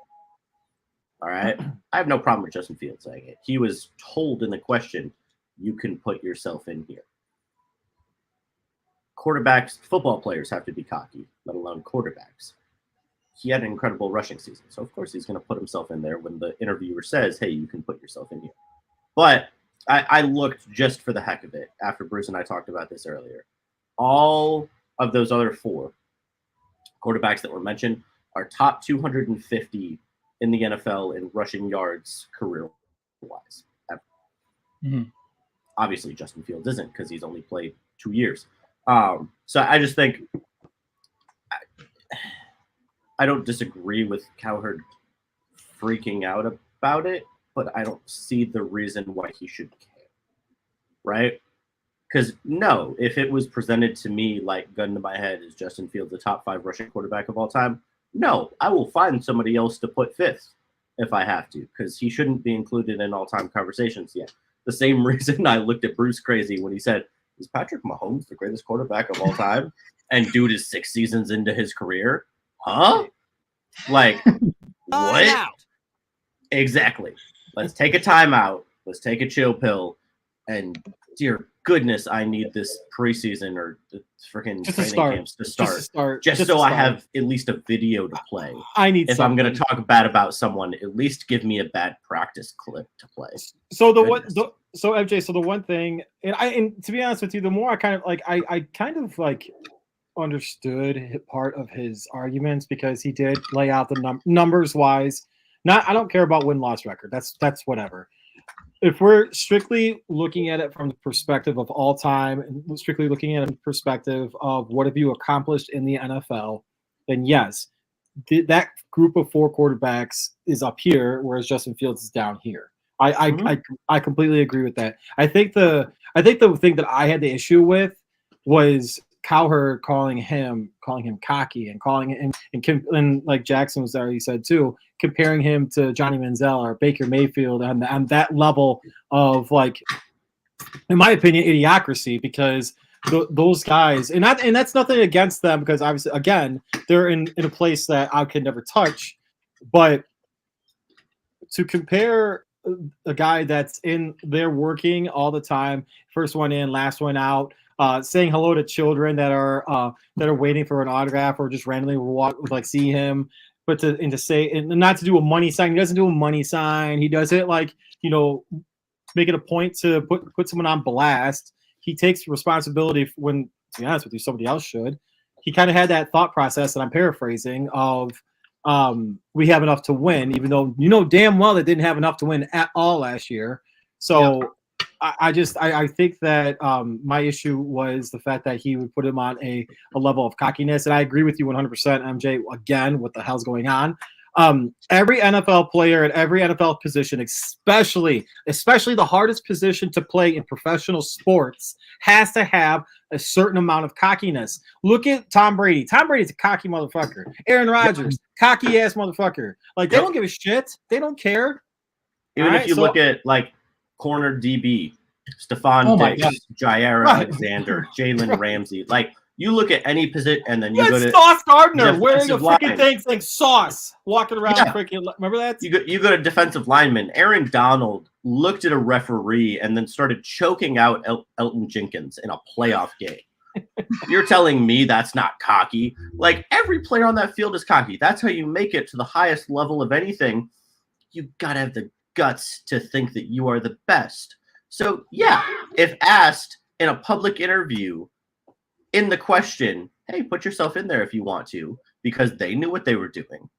All right. I have no problem with Justin Fields saying it. He was told in the question, you can put yourself in here. Quarterbacks, football players have to be cocky, let alone quarterbacks. He had an incredible rushing season. So, of course, he's going to put himself in there when the interviewer says, hey, you can put yourself in here. But I looked just for the heck of it after Bruce and I talked about this earlier. All of those other 4 quarterbacks that were mentioned are top 250 in the NFL in rushing yards career-wise. Mm-hmm. Obviously, Justin Fields isn't because he's only played 2 years. So I just think I don't disagree with Cowherd freaking out about it, but I don't see the reason why he should care, right? Because no, if it was presented to me like gun to my head, is Justin Fields the top 5 rushing quarterback of all time? No, I will find somebody else to put 5th if I have to, because he shouldn't be included in all-time conversations yet. The same reason I looked at Bruce crazy when he said, is Patrick Mahomes the greatest quarterback of all time? And dude is 6 seasons into his career? Huh? Like, what? Exactly. Let's take a timeout. Let's take a chill pill. And dear goodness, I need this preseason or the freaking training camps to start. Just so I have at least a video to play. I need if I'm going to talk bad about someone, at least give me a bad practice clip to play. So MJ, so the one thing, and to be honest with you, the more I kind of like, I kind of like understood part of his arguments because he did lay out the numbers wise. I don't care about win-loss record. That's whatever. If we're strictly looking at it from the perspective of all time and strictly looking at it from the perspective of what have you accomplished in the NFL, then yes, that group of 4 quarterbacks is up here, whereas Justin Fields is down here. I completely agree with that. I think the thing that I had the issue with was Cowherd calling him cocky and calling him and like Jackson was there, he said too, comparing him to Johnny Manziel or Baker Mayfield on that level of, like, in my opinion, idiocracy, because those guys, and that's nothing against them, because obviously again they're in a place that I could never touch, but to compare a guy that's in there working all the time, first one in, last one out, saying hello to children that are waiting for an autograph or just randomly see him, but to say, and not to do a money sign. He doesn't do a money sign. He does it like, make it a point to put someone on blast. He takes responsibility when, to be honest with you, somebody else should. He kind of had that thought process that I'm paraphrasing of, we have enough to win, even though damn well they didn't have enough to win at all last year. So yep. I think that my issue was the fact that he would put him on a level of cockiness, and I agree with you 100%, MJ. Again, what the hell's going on? Every NFL player at every NFL position, especially the hardest position to play in professional sports, has to have a certain amount of cockiness. Look at Tom Brady. Tom Brady's a cocky motherfucker. Aaron Rodgers, cocky ass motherfucker. Like, they don't give a shit. They don't care. Even if you look at like corner DB, Stephon Diggs, Jair Alexander, Jalen Ramsey, like, you look at any position, and then you go to Sauce Gardner wearing a freaking thing saying sauce, walking around freaking. Remember that? You go to defensive lineman. Aaron Donald looked at a referee and then started choking out Elton Jenkins in a playoff game. You're telling me that's not cocky? Like, every player on that field is cocky. That's how you make it to the highest level of anything. You gotta have the guts to think that you are the best. So yeah, if asked in a public interview, in the question, hey, put yourself in there if you want to, because they knew what they were doing.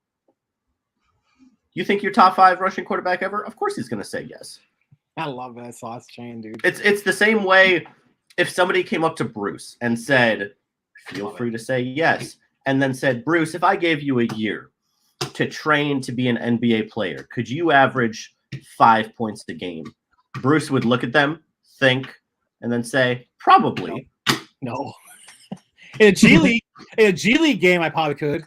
You think your top 5 rushing quarterback ever? Of course he's going to say yes. I love that sauce chain, dude. It's the same way if somebody came up to Bruce and said, feel free to say yes, and then said, Bruce, if I gave you a year to train to be an NBA player, could you average 5 points a game? Bruce would look at them, think, and then say, probably. No. In a G League game, I probably could.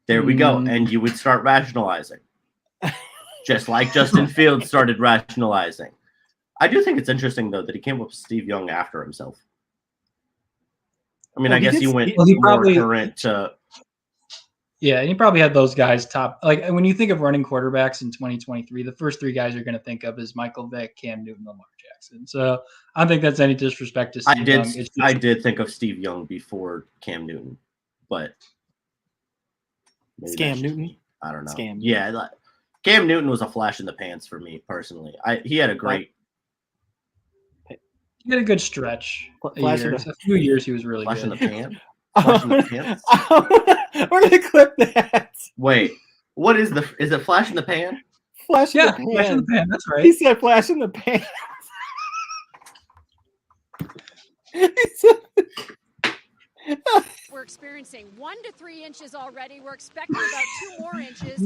There we go. And you would start rationalizing. Just like Justin Fields started rationalizing. I do think it's interesting, though, that he came up with Steve Young after himself. I mean, I guess he went more current to... Yeah, and he probably had those guys top. Like, when you think of running quarterbacks in 2023, the first 3 guys you're going to think of is Michael Vick, Cam Newton, Lamar Jackson. So I don't think that's any disrespect to Steve Young. I did think of Steve Young before Cam Newton, but... Scam Newton? I don't know. Scam. Yeah, Cam Newton was a flash in the pants for me, personally. He had a great... He had a good stretch. A few years he was really flash good. In the pants? Flash in the pants? We're going to clip that. Wait, what is it flash in the pan? Flash in the pan. Flash in the pan, that's right. He said flash in the pan. We're experiencing 1 to 3 inches already. We're expecting about 2 more inches.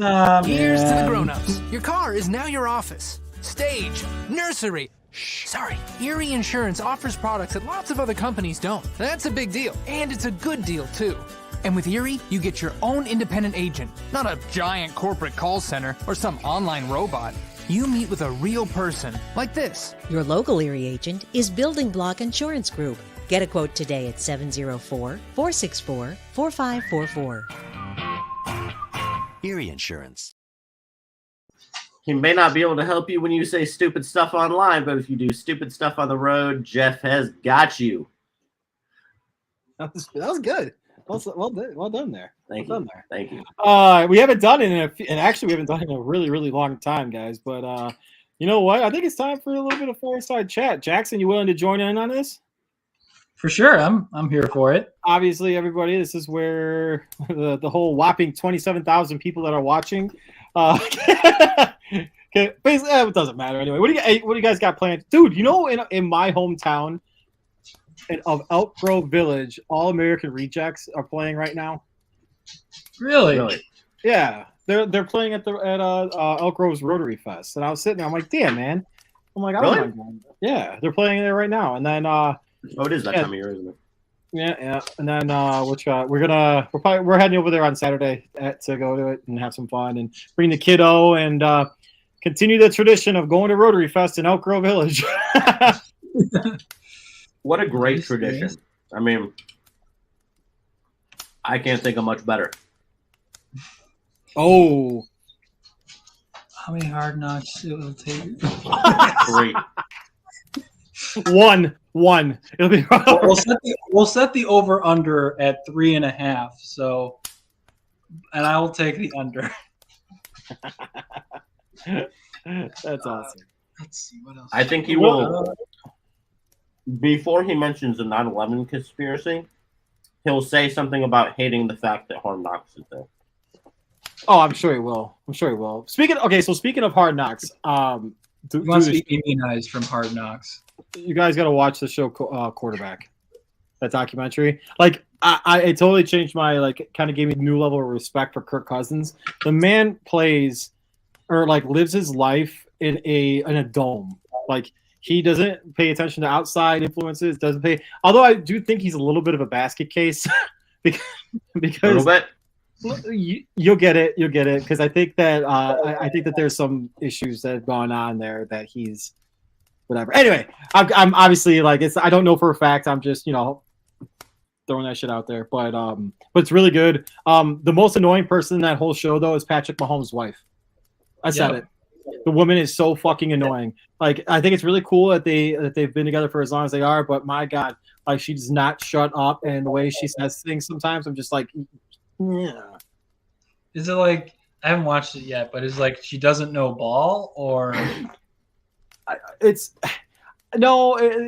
Here's to the grown-ups. Your car is now your office, stage, nursery. Sorry. Erie Insurance offers products that lots of other companies don't. That's a big deal. And it's a good deal, too. And with Erie, you get your own independent agent, not a giant corporate call center or some online robot. You meet with a real person, like this. Your local Erie agent is Building Block Insurance Group. Get a quote today at 704-464-4544. Erie Insurance. He may not be able to help you when you say stupid stuff online, but if you do stupid stuff on the road, Jeff has got you. That was good. Well done there. Thank you. Thank you. We haven't done it and actually we haven't done it in a really, really long time, guys. But you know what? I think it's time for a little bit of fireside chat. Jackson, you willing to join in on this? For sure, I'm here for it. Obviously, everybody, this is where the whole whopping 27,000 people that are watching. Okay, basically, it doesn't matter anyway. What do you guys got planned, dude? You know, in my hometown of Elk Grove Village, All American Rejects are playing right now. Really? Yeah, they're playing at Elk Grove's Rotary Fest, and I was sitting there. I'm like, damn, man. I'm like, really? Yeah, they're playing there right now, and then it is that time of year, isn't it? Yeah. And then we're heading over there on Saturday to go to it and have some fun and bring the kiddo and continue the tradition of going to Rotary Fest in Elk Grove Village. What a great tradition. I mean, I can't think of much better. Oh. How many hard knocks it will take? 3. One. It'll be we'll set the over under at 3.5. So, and I will take the under. That's awesome. Let's see what else. I think he will. Before he mentions the 9/11 conspiracy, he'll say something about hating the fact that Hard Knocks is there. Oh, I'm sure he will. Speaking of Hard Knocks, he wants to be immunized from Hard Knocks. You guys got to watch the show Quarterback, that documentary. Like, it totally changed my kind of gave me a new level of respect for Kirk Cousins. The man plays or lives his life in a dome. Like, he doesn't pay attention to outside influences. Although I do think he's a little bit of a basket case because a little bit. You'll get it because I think that there's some issues that have gone on there that he's whatever. Anyway, I'm obviously I don't know for a fact. I'm just throwing that shit out there, but it's really good. The most annoying person in that whole show though is Patrick Mahomes' wife. I said it. The woman is so fucking annoying. I think it's really cool that they've been together for as long as they are, but my God, she does not shut up, and the way she says things sometimes, I'm just like. Yeah. Is it I haven't watched it yet, but is she doesn't know ball or it's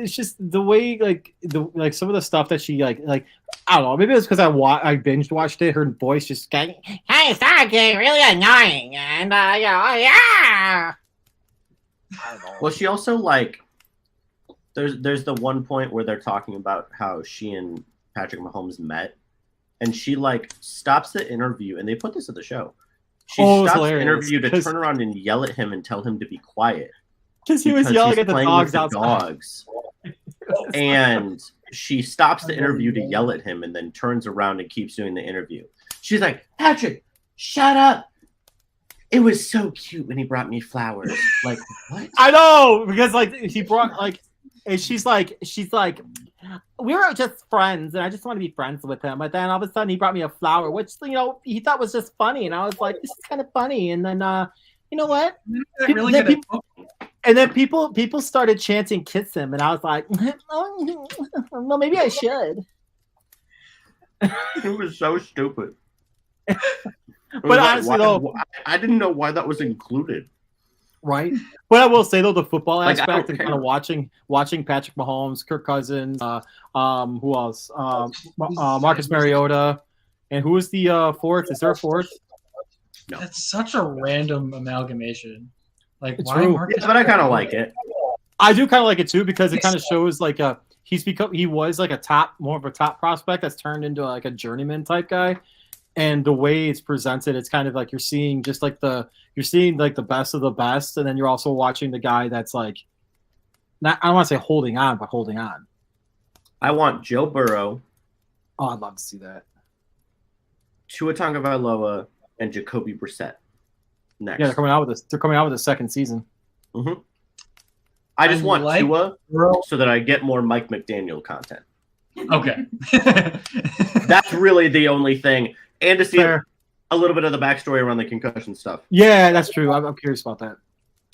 just the way some of the stuff that she I don't know. Maybe it was because I binge watched it. Her voice just getting, hey, stop getting really annoying, and yeah. Well, she also like there's the one point where they're talking about how she and Patrick Mahomes met, and she like stops the interview, and they put this at the show. She stops the interview to turn around and yell at him and tell him to be quiet because he was yelling at the dogs outside. And she stops the interview to yell at him, and then turns around and keeps doing the interview. She's like, Patrick, shut up. It was so cute when he brought me flowers. Like, what? I know, because like he brought like, and she's like, we were just friends, and I just want to be friends with him. But then all of a sudden, he brought me a flower, which he thought was just funny, and I was like, this is kind of funny. And then, you know what? And then people started chanting "kiss him," and I was like, well, maybe I should. It was so stupid. But honestly, though, I didn't know why that was included. Right. But I will say though, the football Like, aspect and kind of watching Patrick Mahomes, Kirk Cousins, who else? Marcus Mariota, and who was the fourth? Is there a fourth? No. That's such a random amalgamation. Like, It's why true. Marcus? Yeah, but I kind of like it. I do kind of like it too because it kind of shows like he was like more of a top prospect that's turned into like a journeyman type guy. And the way it's presented, it's kind of like you're seeing the best of the best, and then you're also watching the guy that's like, not, I don't want to say holding on, but holding on. I want Joe Burrow. Oh, I'd love to see that. Tua Tagovailoa and Jacoby Brissett next. Yeah, they're coming out with a second season. Mm-hmm. I just want like Tua so that I get more Mike McDaniel content. Okay. That's really the only thing. And to see a little bit of the backstory around the concussion stuff. Yeah, that's true. I'm curious about that.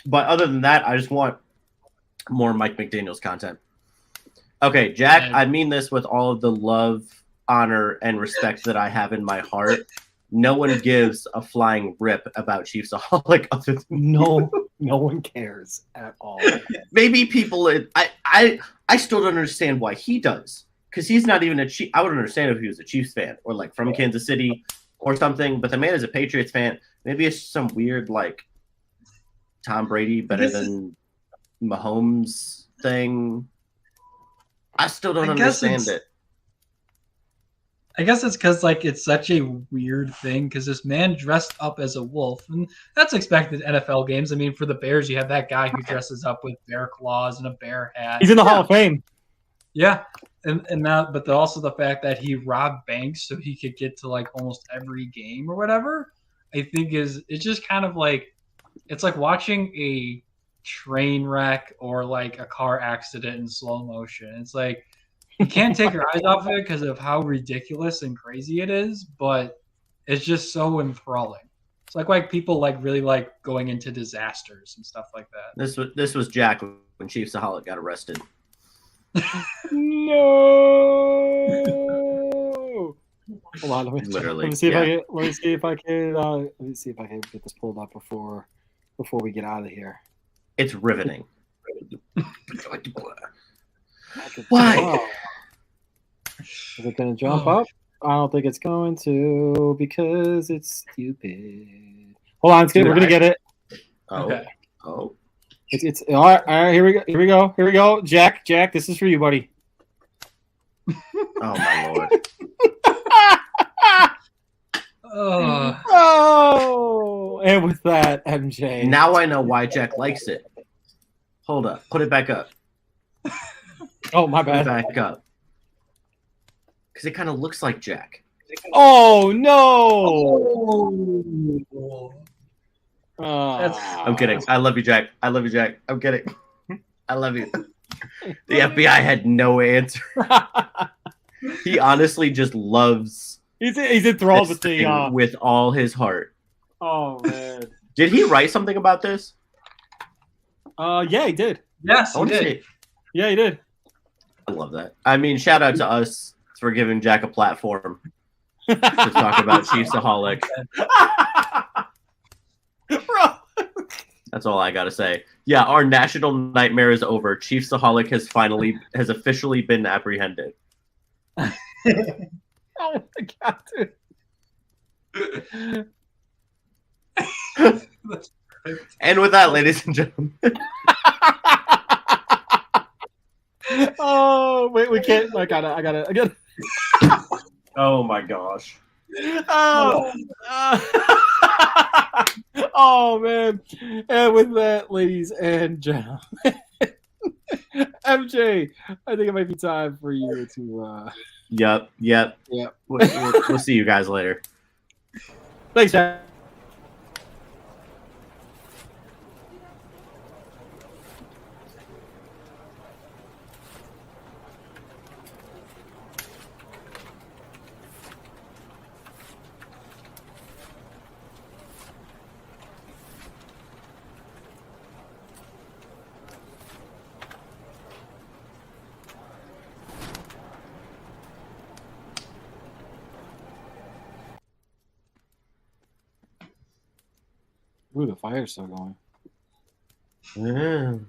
But other than that, I just want more Mike McDaniel's content. Okay, Jack, I mean this with all of the love, honor, and respect that I have in my heart. No one gives a flying rip about Chiefsaholic other than no one cares at all. Maybe people, I still don't understand why he does. Because he's not even a Chief. I would understand if he was a Chiefs fan or like from Kansas City or something. But the man is a Patriots fan. Maybe it's some weird like Tom Brady better than Mahomes thing. I still don't understand it. I guess it's because like it's such a weird thing because this man dressed up as a wolf, and that's expected in NFL games. I mean, for the Bears, you have that guy who dresses up with bear claws and a bear hat. He's in the Hall of Fame. Yeah. And that, but also the fact that he robbed banks so he could get to like almost every game or whatever, I think it's just kind of like, it's like watching a train wreck or like a car accident in slow motion. It's like, you can't take your eyes off it because of how ridiculous and crazy it is, but it's just so enthralling. It's like people like really like going into disasters and stuff like that. This was Jack when Chiefsaholic got arrested. No. Hold on, let me see if I can get this pulled up before we get out of here. It's riveting. Why? Oh. Is it going to jump up? I don't think it's going to because it's stupid. Hold on, we're going to get it. Oh. Okay. Oh. It's all right. Here we go. Jack, this is for you, buddy. Oh my lord. Oh, and with that, MJ. Now I know why Jack likes it. Hold up. Put it back up. Oh, my bad. Put it back up. Because it kind of looks like Jack. Oh no. I'm kidding. I love you, Jack. I'm kidding. I love you. The FBI had no answer. He honestly just loves. He's enthralled with with all his heart. Oh man! Did he write something about this? Yeah, he did. Yes, he did. Yeah, he did. I love that. I mean, shout out to us for giving Jack a platform to talk about Chiefsaholic. Bro. That's all I gotta say. Yeah, our national nightmare is over. Chiefsaholic has officially been apprehended. Oh my god, dude. And with that, ladies and gentlemen. Oh wait, we can't. I gotta. Oh my gosh. Oh, oh man. And with that, ladies and gentlemen, MJ, I think it might be time for you to. Yep. We'll see you guys later. Thanks, Jack. Ooh, the fire's still going. Yeah.